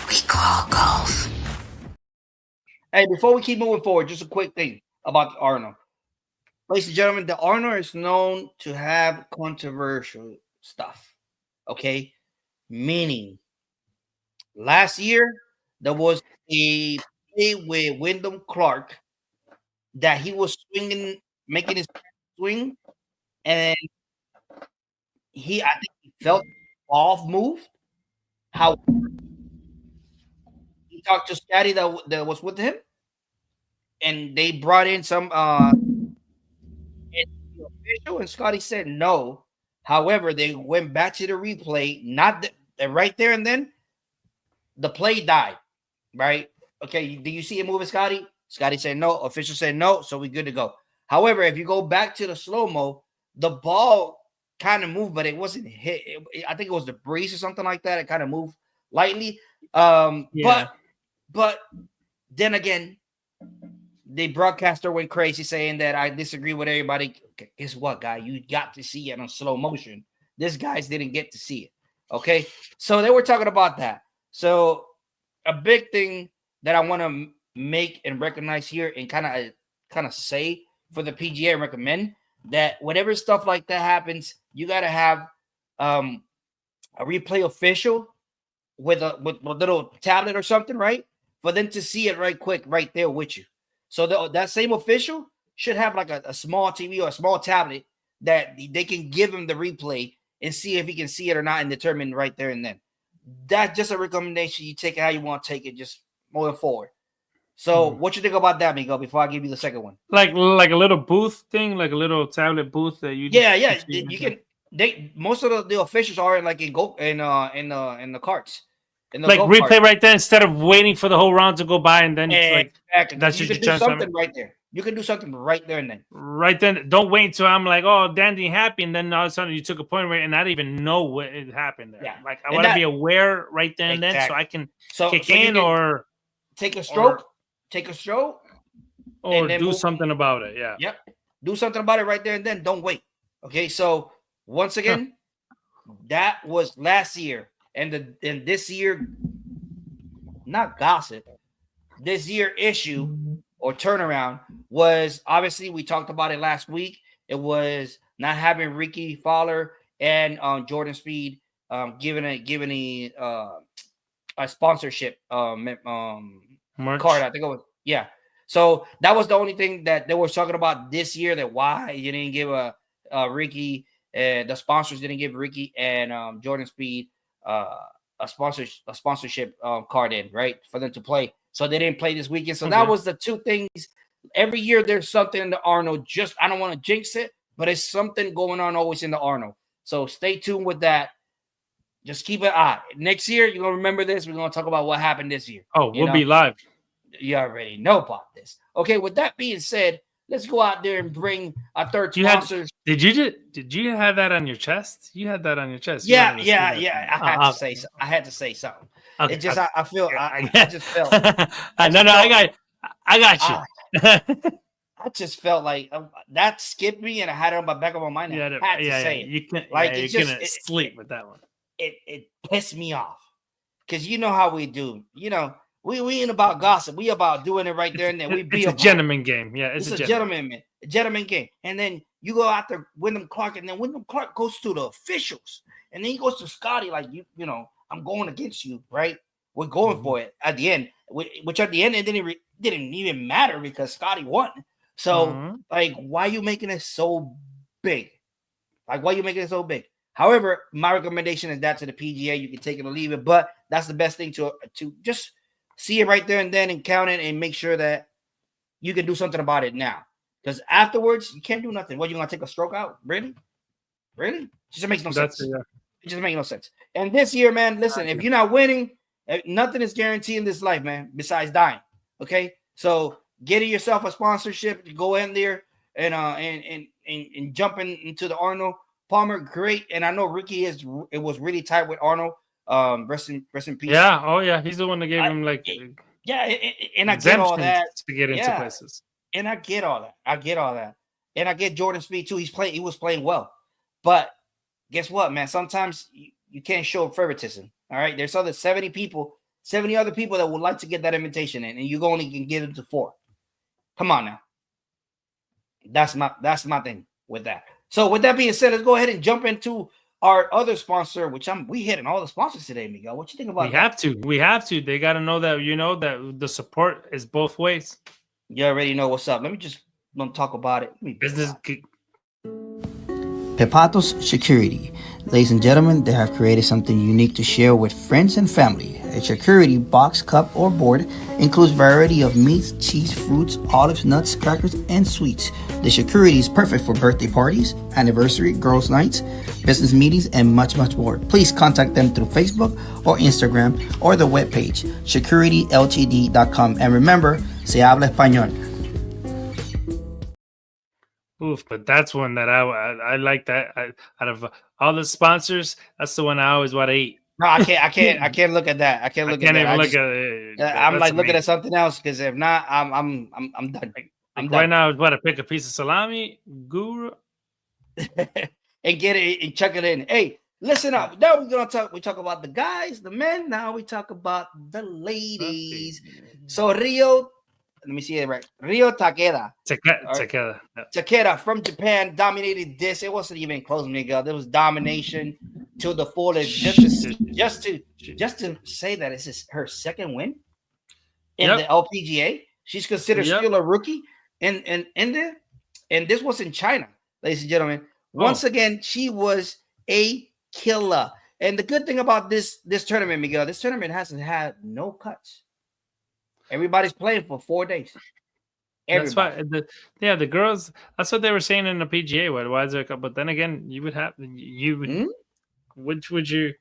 We call golf. Hey, before we keep moving forward, just a quick thing about the Arnold. Ladies and gentlemen, the Arnold is known to have controversial stuff. Okay? Meaning, last year, there was a play with Wyndham Clark that he was swinging, making his swing, and I think he felt off moved. How he talked to Scotty that was with him, and they brought in some official, and Scotty said no. However, they went back to the replay, right there and then the play died. Right? Okay, do you see it moving, Scotty? Scotty said no. Official said no, so we're good to go. However, if you go back to the slow-mo, the ball kind of moved, but it wasn't hit. I think it was the breeze or something like that. It kind of moved lightly. But then again, the broadcaster went crazy saying that I disagree with everybody. Okay, guess what, guy? You got to see it on slow motion. This guys didn't get to see it. Okay, so they were talking about that. So a big thing that I want to make and recognize here and kind of say for the PGA and recommend that whenever stuff like that happens, you got to have a replay official with a little tablet or something, right? For them to see it right quick, right there with you. So that same official should have like a small TV or a small tablet that they can give him the replay and see if he can see it or not and determine right there and then. That's just a recommendation. You take it how you want to take it, just moving forward. So what you think about that, Miguel, before I give you the second one? Like a little booth thing, like a little tablet booth that you you can. Most of the officials are in the carts. Like replay right there instead of waiting for the whole round to go by and then it's exactly. That's you can do something right there. You can do something right there and then. Right then, don't wait until I'm like, oh, dandy happy, and then all of a sudden you took a point and I didn't even know what it happened there. Yeah. Like I want to be aware right then and then so I can kick in or take a stroke, or do something about it. Yeah. Yep. Do something about it right there and then. Don't wait. Okay. So once again, that was last year, and this year, not gossip. This year issue or turnaround was obviously we talked about it last week. It was not having Ricky Fowler and Jordan Speed given a sponsorship Merch. card. I think it was So that was the only thing that they were talking about this year. That why you didn't give a Ricky, the sponsors didn't give Ricky and Jordan Speed a sponsorship card in, right, for them to play. So they didn't play this weekend. So that was the two things. Every year there's something in the Arnold. Just I don't want to jinx it, but it's something going on always in the Arnold. So stay tuned with that. Just keep an eye. Next year, you're gonna remember this. We're gonna talk about what happened this year. Oh, we'll be live. You already know about this. Okay, with that being said, let's go out there and bring our third sponsors. Did you have that on your chest? You had that on your chest. Yeah. I had to say something. Okay, it just I just felt. I got you. I just felt like that skipped me, and I had it on the back of my mind. I had to say it. You can, like you couldn't sleep with that one. It pissed me off because you know how we do. You know, we ain't about gossip. We about doing it right there and then. It's a gentleman game. Yeah, it's a gentleman game. And then you go out there, Wyndham Clark, and then Wyndham Clark goes to the officials, and then he goes to Scotty like you know. I'm going against you, right? We're going for it at the end, which at the end it didn't even matter because Scotty won. So, like, why are you making it so big? Like, why are you making it so big? However, my recommendation is that to the PGA. You can take it or leave it, but that's the best thing to just see it right there and then and count it and make sure that you can do something about it now. Because afterwards, you can't do nothing. What, you gonna take a stroke out? Really? It just makes no sense. It just makes no sense. And this year, man, listen, if you're not winning, nothing is guaranteed in this life, man, besides dying. Okay? So getting yourself a sponsorship, go in there and jump into the Arnold. Palmer, great. And I know Ricky it was really tight with Arnold. Rest in peace. Yeah, oh yeah. He's the one that gave him like and I get all that to get into places. And I get all that. And I get Jordan Speed too. He was playing well. But guess what, man? Sometimes you can't show favoritism. All right. There's 70 other people that would like to get that invitation in, and you only can get it to 4. Come on now. That's my thing with that. So with that being said, let's go ahead and jump into our other sponsor, which we hitting all the sponsors today, Miguel. What you think about that? We have to. They got to know that, that the support is both ways. You already know what's up. Let me just talk about it. Business. Pepatos Security. Ladies and gentlemen, they have created something unique to share with friends and family. A security box, cup, or board includes variety of meats, cheese, fruits, olives, nuts, crackers, and sweets. The security is perfect for birthday parties, anniversary, girls' nights, business meetings, and much, much more. Please contact them through Facebook or Instagram or the webpage, securityltd.com. And remember, se habla español. Oof, but that's one that I like that. Out of all the sponsors, that's the one I always want to eat. No, I can't look at that. I can't look at that. I'm like looking at something else because if not, I'm done. I'm done. Right now, I was about to pick a piece of salami, guru, and get it and chuck it in. Hey, listen up. Now we're gonna talk. We talk about the guys, the men. Now we talk about the ladies. So Rio. Let me see it right. Rio Takeda. Takeda from Japan dominated this. It wasn't even close, Miguel. There was domination to the fullest. Just to say that it's her second win in the LPGA. She's considered still a rookie. And this was in China, ladies and gentlemen. Once again, she was a killer. And the good thing about this tournament, Miguel, this tournament hasn't had no cuts. Everybody's playing for 4 days. Everybody. That's why the girls. That's what they were saying in the PGA. Why is there a cut? But then again, which would you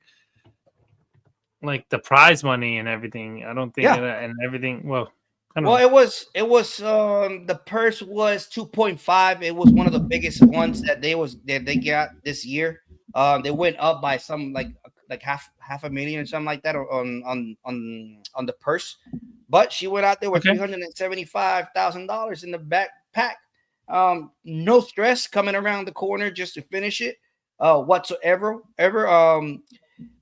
like the prize money and everything? I don't think and everything. Well, it was the purse was 2.5. It was one of the biggest ones that they got this year. They went up by some like half a million or something like that on the purse. But she went out there with $375,000 in the backpack. No stress coming around the corner just to finish it whatsoever.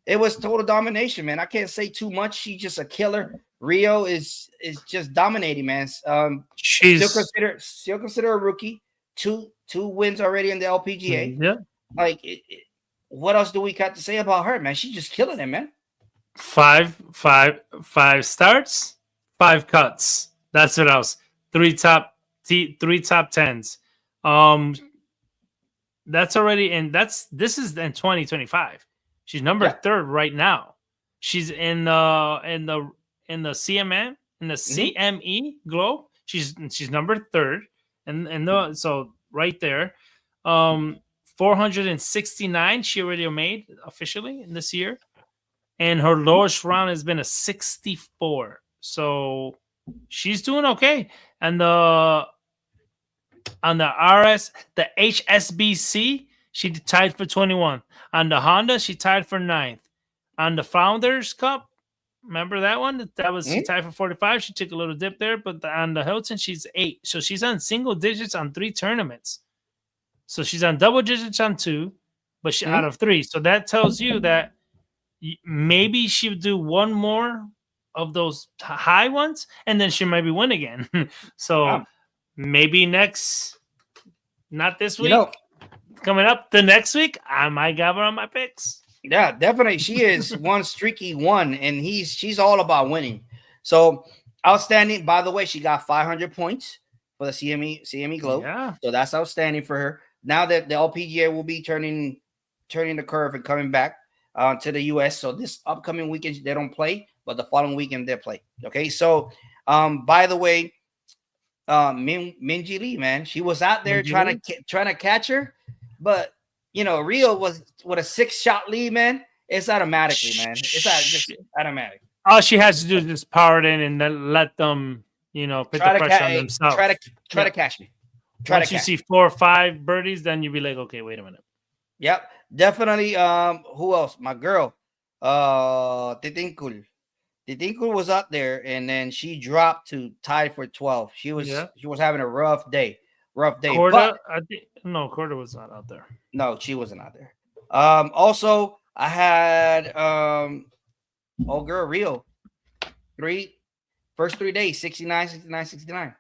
It was total domination, man. I can't say too much. She's just a killer. Rio is just dominating, man. She's still consider a rookie. Two wins already in the LPGA. Yeah. Like, what else do we got to say about her, man? She's just killing it, man. 5 starts, 5 cuts. That's what else. 3 top 10s. That's already this is in 2025. She's number 3rd right now. She's in the CME Globe. She's number 3rd, and so right there, 469 she already made officially in this year, and her lowest round has been a 64. So she's doing okay. And on the HSBC, she tied for 21. On the Honda, she tied for 9th. On the Founders Cup, remember that one? She tied for 45. She took a little dip there, but on the Hilton, she's 8. So she's on single digits on 3 tournaments. So she's on double digits on 2, but she out of 3. So that tells you that maybe she'll do one more of those high ones, and then she maybe win again. So maybe not this week, coming up the next week, I might got her on my picks. Yeah, definitely. She is one streaky one, and she's all about winning. So outstanding. By the way, she got 500 points for the CME Globe. Yeah. So that's outstanding for her. Now that the LPGA will be turning the curve and coming back to the US. So this upcoming weekend they don't play, but the following weekend they play. Okay. So by the way, Minji Lee, man, she was out there trying to catch her, but Rio was with a 6-shot lead, man. It's automatically, man. It's just automatic. All she has to do is just power it in and then let them, put the pressure on themselves. Try to catch me. Once you see 4 or 5 birdies, then you'll be like, okay, wait a minute. Yep, definitely. Who else? My girl, Titinkul. Titinkul was up there, and then she dropped to tie for 12. She was having a rough day. Corda, Corda was not out there. No, she wasn't out there. Also, I had old girl Rio. First 3 days, 69, 69, 69.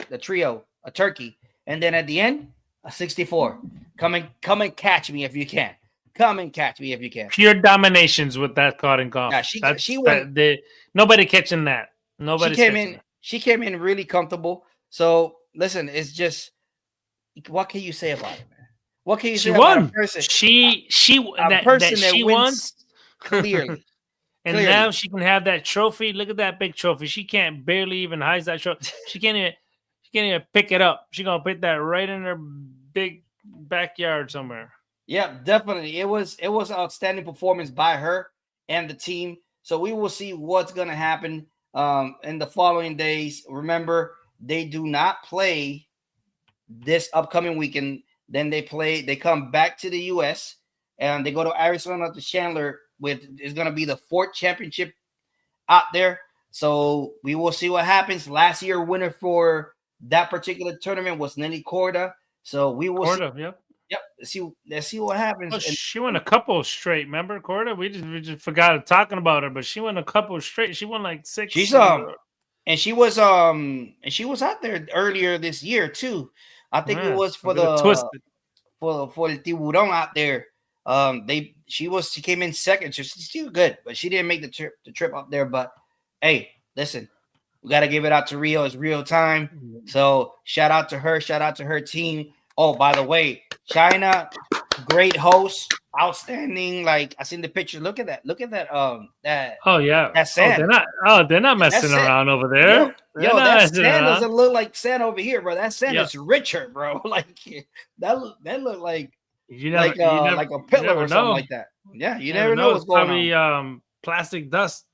The trio, a turkey. And then at the end, a 64. Come and catch me if you can. Come and catch me if you can. Pure dominations with that card and golf. Yeah, she went. Nobody catching that. Nobody. She came in really comfortable. So listen, it's just what can you say about it, man? What can you say about a person? She wins clearly. And now she can have that trophy. Look at that big trophy. She can't barely even hide that trophy. She can't even pick it up. She's gonna put that right in her big backyard somewhere. Yeah, definitely. It was outstanding performance by her and the team. So we will see what's gonna happen in the following days. Remember, they do not play this upcoming weekend. Then they come back to the US and they go to Arizona to Chandler. It's going to be the 4th championship out there. So we will see what happens. Last year winner for that particular tournament was Nelly Corda. So we will see. Yep. Let's see what happens. Oh, she won a couple straight. Remember Corda? We just forgot talking about her, but she won a couple straight. She won like 6. She's and she was out there earlier this year too. I think it was for the Twisted. for the Tiburon out there. She came in second. She's still good, but she didn't make the trip up there. But hey, listen, We got to give it out to Rio. It's real time. So shout out to her. Shout out to her team. Oh, by the way, China, great host, outstanding. Like I seen the picture. Look at that. Look at that. That. Oh yeah. That sand. They're not messing around over there. Yo, that sand doesn't look like sand over here, bro. That sand is richer, bro. Like that look like like a pillar or something like that. Yeah, you never know what's going on. Plastic dust.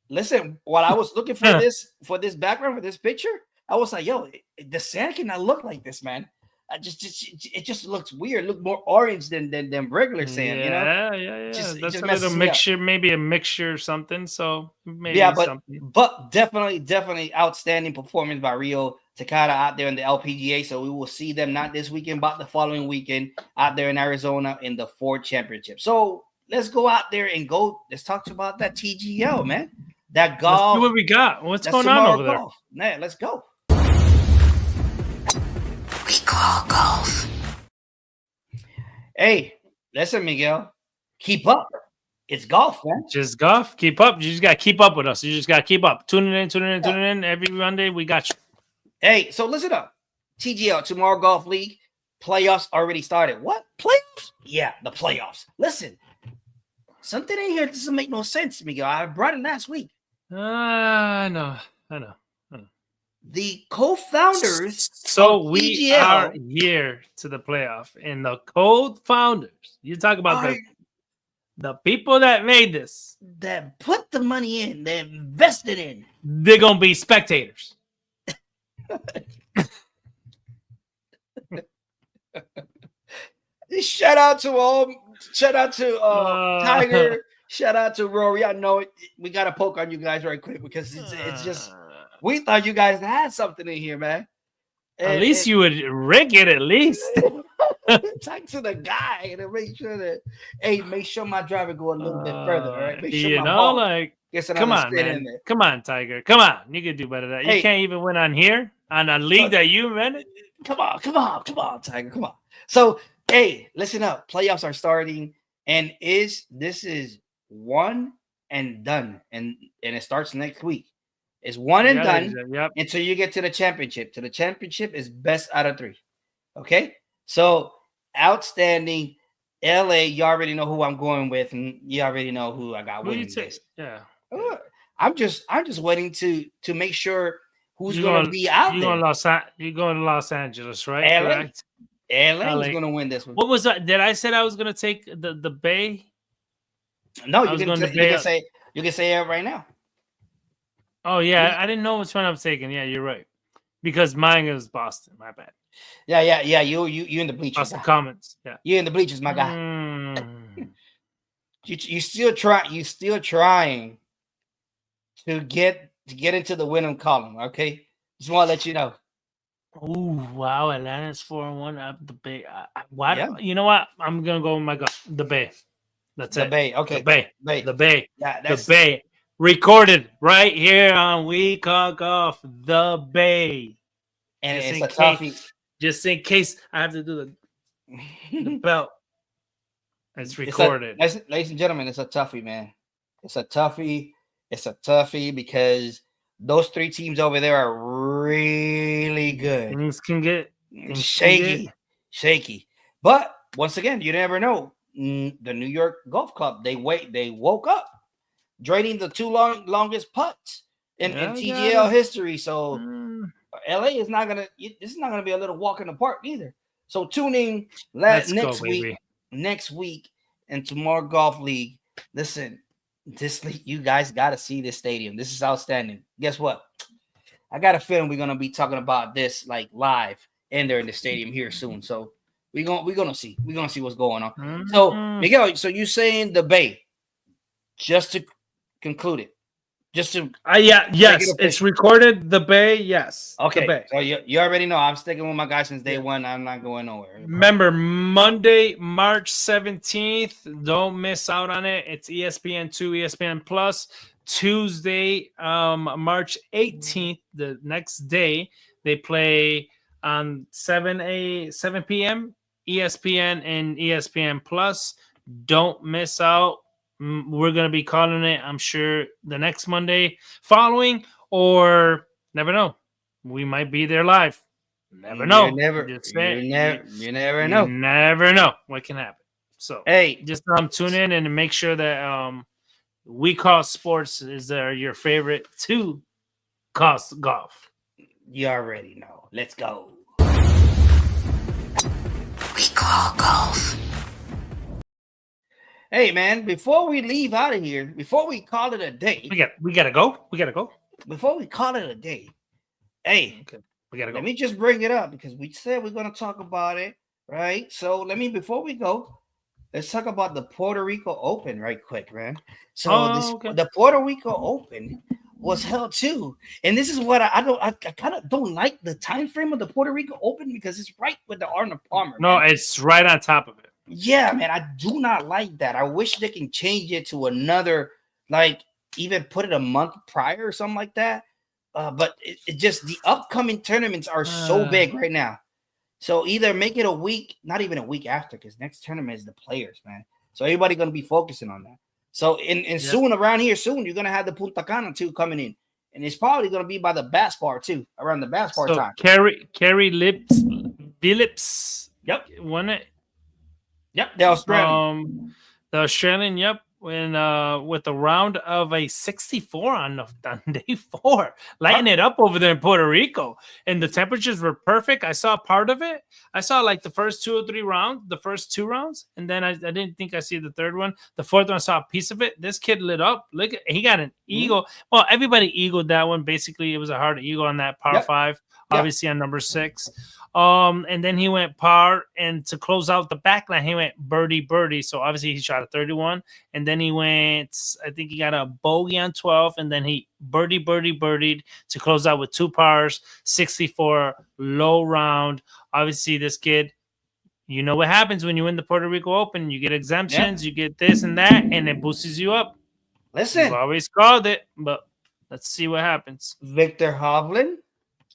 Listen, while I was looking for this background for this picture, I was like, yo, the sand cannot look like this, man. It just looks weird. Look more orange than regular sand, you know? Yeah. That's a little mixture, maybe a mixture or something. So maybe but definitely outstanding performance by Rio Takada out there in the LPGA. So we will see them not this weekend, but the following weekend out there in Arizona in the Ford Championship. So let's go out there and let's talk about that TGL, man. That golf. Let's see what we got. What's going on over there? Man, let's go. We call golf. Hey, listen, Miguel. Keep up. It's golf, man. Just golf. Keep up. You just got to keep up with us. You just got to keep up. Tuning in. Every Monday, we got you. Hey, so listen up. TGL, Tomorrow Golf League. Playoffs already started. What? Playoffs? Yeah, the playoffs. Listen, something in here doesn't make no sense, Miguel. I brought it last week. I know. The co-founders. So we are here to the playoff, and the co-founders. You talk about the people that made this, that put the money in, they invested in. They're gonna be spectators. Shout out to Tiger. Shout out to Rory. I know we got to poke on you guys right quick because it's just we thought you guys had something in here, man. At least you would rig it at least. Talk to the guy to make sure that make sure my driver go a little bit further, all right? Make sure come on, man. Come on, Tiger. Come on. You can do better than that. You can't even win on here on a league that you invented. Come on, Tiger. Come on. So, hey, listen up. Playoffs are starting, and this is one and done, and it starts next week. It's one and done until you get to the championship. To the championship is best out of 3. Okay, so outstanding. LA, you already know who I'm going with, and you already know who I got winning this. Yeah, I'm just waiting to make sure who's going to be out there. You're going to Los Angeles, right? LA is going to win this one. What was that? Did I say I was going to take the Bay? No, you can say it right now. Oh yeah, I didn't know which one I was taking. Yeah, you're right. Because mine is Boston. My bad. Yeah. You in the bleachers. Boston Commons. Yeah, you in the bleachers, my guy. You still trying to get into the winning column. Okay, just want to let you know. Oh wow, Atlanta's 4-1 up the Bay. You know what? I'm gonna go with my gut. The Bay. That's it. Bay. Okay. The Bay. Yeah, the Bay. Recorded right here on We Call Golf. The Bay. And it's a toughie. Just in case I have to do the belt. It's recorded. Ladies and gentlemen, it's a toughie, man. It's a toughie. It's a toughie because those 3 teams over there are really good. Things can get shaky. But once again, you never know. The New York Golf Club, they woke up, draining the 2 longest putts in TGL history. So LA is not gonna. This is not gonna be a little walk in the park either. So tune in next week and Tomorrow Golf League. Listen, this league, you guys got to see this stadium. This is outstanding. Guess what? I got a feeling we're gonna be talking about this like live in there in the stadium here soon. So we're gonna see what's going on. So Miguel, so you saying the Bay? Just to conclude it, yes, it's recorded. The Bay, yes. Okay, the Bay. So you already know I'm sticking with my guy since day one. I'm not going nowhere. Remember, Monday, March 17th. Don't miss out on it. It's ESPN2, ESPN Plus. Tuesday, March 18th, the next day, they play on 7 p.m. ESPN and ESPN Plus. Don't miss out. We're going to be calling it, I'm sure, the next Monday following, or Never know. We might be there live. Never know. You never know. You never know what can happen. So Hey, just tune in and make sure that We Call Sports is your favorite to Cost Golf. You already know. Let's go. We Call Golf. Hey man, before we leave out of here, before we call it a day, we gotta go. We gotta go. Before we call it a day, hey, okay, we gotta go. Let me just bring it up because we said we're gonna talk about it, right? So before we go, let's talk about the Puerto Rico Open right quick, man. So the Puerto Rico Open was held too, and this is what I kind of don't like the time frame of the Puerto Rico Open because it's right with the Arnold Palmer. No, man. It's right on top of it. Yeah, man, I do not like that. I wish they can change it to another, like even put it a month prior or something like that. But it just the upcoming tournaments are so big right now. So either make it a week, not even a week after, because next tournament is the Players, man. So everybody gonna be focusing on that. So soon around here, you're gonna have the Punta Cana too coming in, and it's probably gonna be by the Bass Bar too, around the Bass Bar time. Kerry Phillips, yep, won it. Yep, the Australian. The Australian, yep. When with a round of a 64 on day 4, lighting it up over there in Puerto Rico, and the temperatures were perfect. I saw part of it. I saw like the first 2 or 3 rounds, the first 2 rounds, and then I didn't think I see the third one. The fourth one, I saw a piece of it. This kid lit up. Look, he got an eagle. Well, everybody eagled that one. Basically, it was a hard eagle on that par 5. Obviously on number 6. And then he went par, and to close out the back line, he went birdie. So obviously he shot a 31, and then he went, I think he got a bogey on 12, and then he birdied to close out with 2 pars, 64, low round. Obviously this kid, you know what happens when you win the Puerto Rico Open, you get exemptions, you get this and that, and it boosts you up. Listen, you've always called it, but let's see what happens. Victor Hovland,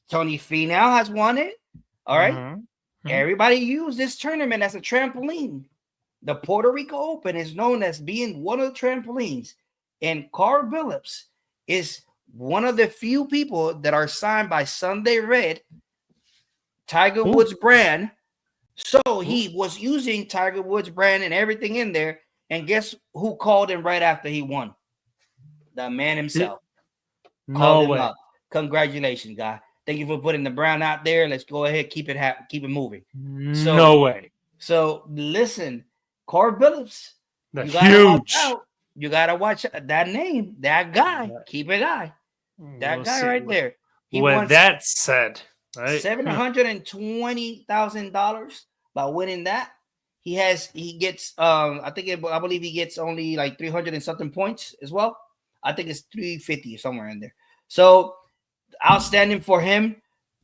Tony Finau has won it. All right. Everybody use this tournament as a trampoline. The Puerto Rico Open is known as being one of the trampolines. And Carl Billups is one of the few people that are signed by Sunday Red, Tiger Woods brand. So he was using Tiger Woods brand and everything in there. And guess who called him right after he won? The man himself. No way. Up. Congratulations, guy. Thank you for putting the brown out there. Let's go ahead, keep it moving. So, no way. So listen, Carl Billups, you gotta watch that name, that guy. Keep an eye. That guy right there. With that said, right? $720,000 by winning that. He gets I believe he gets only like 300 and something points as well. I think it's 350 or somewhere in there. So outstanding for him.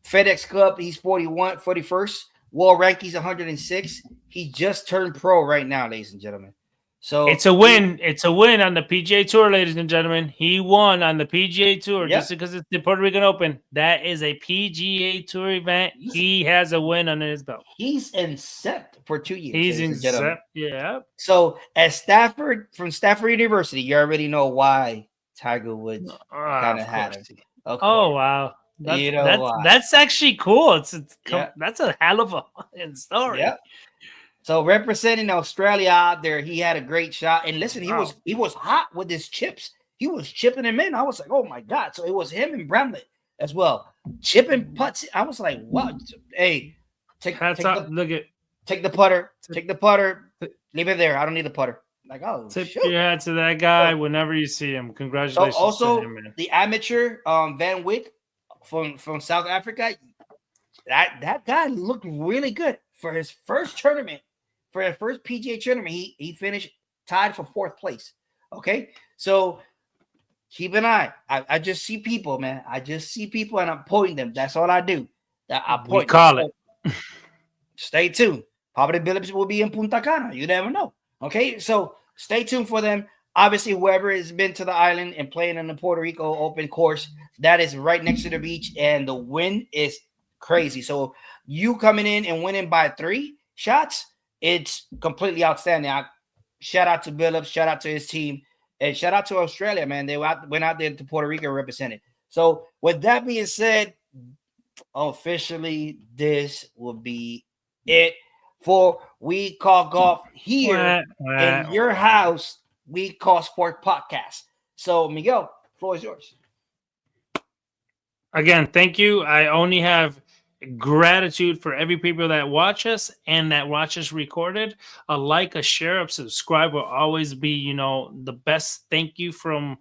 FedEx Cup, he's 41st. World rankings 106. He just turned pro right now, ladies and gentlemen. So it's a win. It's a win on the PGA Tour, ladies and gentlemen. He won on the PGA Tour just because it's the Puerto Rican Open. That is a PGA Tour event. He has a win under his belt. He's in SEP for 2 years. He's in SEP, yeah. So at from Stafford University, you already know why Tiger Woods kind of had him. Oh wow, that's actually cool. That's a hell of a story. Yeah. So representing Australia out there, he had a great shot. And listen, he was hot with his chips. He was chipping him in. I was like, oh my god! So it was him and Bramlett as well, chipping putts. I was like, what? Hey, take the putter. Take the putter. Leave it there. I don't need the putter. Like, oh, tip your hat to that guy whenever you see him. Congratulations. So also, to him, man. The amateur Van Wyck from South Africa, that guy looked really good for his first tournament, for his first PGA tournament. He finished tied for 4th place. Okay, so keep an eye. I just see people, man. I just see people, and I'm pointing them. That's all I do. I point. We call it. Stay tuned. Probably Billups will be in Punta Cana. You never know. Okay, so stay tuned for them. Obviously, whoever has been to the island and playing in the Puerto Rico Open course, that is right next to the beach, and the wind is crazy. So you coming in and winning by 3 shots, it's completely outstanding. Shout out to Billups, shout out to his team, and shout out to Australia, man. They went out there to Puerto Rico represented. So with that being said, officially, this will be it for We Call Golf here in your house. We Call Sport Podcast. So, Miguel, floor is yours. Again, thank you. I only have gratitude for every people that watch us and that watch us recorded. A like, a share, a subscribe will always be, you know, the best thank you from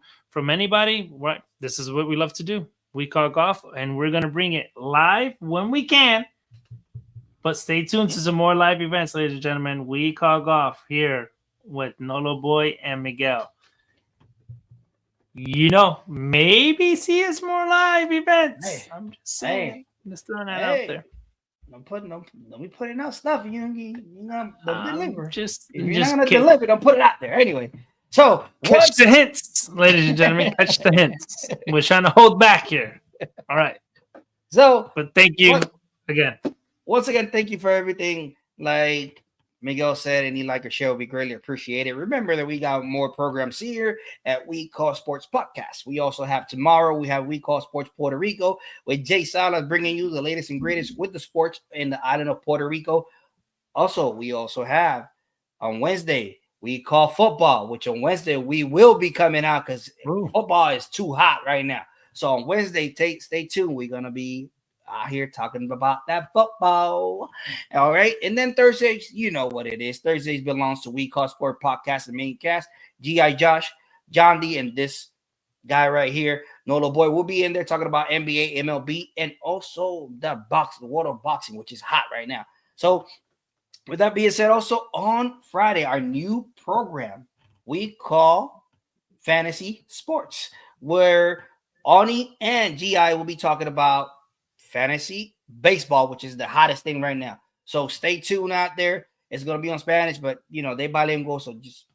anybody. Right? This is what we love to do. We Call Golf, and we're gonna bring it live when we can. But stay tuned to some more live events, ladies and gentlemen. We Call Golf here with Nolo Boy and Miguel. You know, maybe see us more live events. Hey, I'm just saying. Just throwing that out there. Don't be putting out stuff. You know, don't deliver. If you're not gonna deliver, don't put it out there anyway. So catch the hints, ladies and gentlemen. Catch the hints. We're trying to hold back here. All right. So, but thank you again. Once again, thank you for everything. Like Miguel said, any like or share will be greatly appreciated. Remember that we got more programs here at We Call Sports Podcast. We also have tomorrow, we have We Call Sports Puerto Rico with Jay Salas bringing you the latest and greatest with the sports in the island of Puerto Rico. Also, we also have on Wednesday, We Call Football, which on Wednesday we will be coming out because football is too hot right now. So on Wednesday, stay tuned. We're going to be out here talking about that football. All right. And then Thursdays, you know what it is. Thursdays belongs to We Call Sport Podcast and main cast. G.I. Josh, John D, and this guy right here, Nolo Boy, will be in there talking about NBA, MLB, and also the world of boxing, which is hot right now. So with that being said, also on Friday, our new program, We Call Fantasy Sports, where Ani and G.I. will be talking about fantasy baseball, which is the hottest thing right now. So stay tuned out there. It's going to be on Spanish, but you know, they bilingual. So just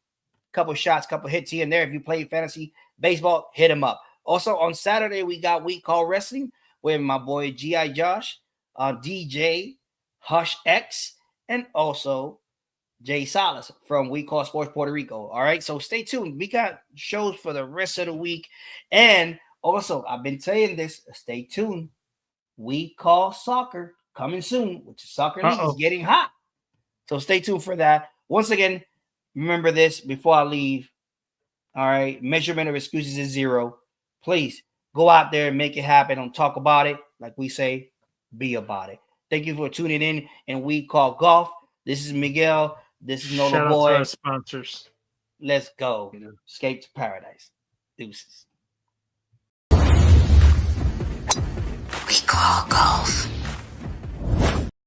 a couple shots, couple hits here and there. If you play fantasy baseball, hit them up. Also on Saturday, we got We Call Wrestling with my boy G.I. Josh, DJ Hush X, and also Jay Salas from We Call Sports Puerto Rico. All right. So stay tuned. We got shows for the rest of the week. And also, I've been saying this, stay tuned. We Call Soccer coming soon, which is soccer league is getting hot. So stay tuned for that. Once again, remember this before I leave. All right. Measurement of excuses is 0. Please go out there and make it happen. Don't talk about it. Like we say, be about it. Thank you for tuning in. And We Call Golf. This is Miguel. This is Nolo Boy. Shout out to our sponsors. Let's go. Escape to paradise. Deuces. We Call Golf.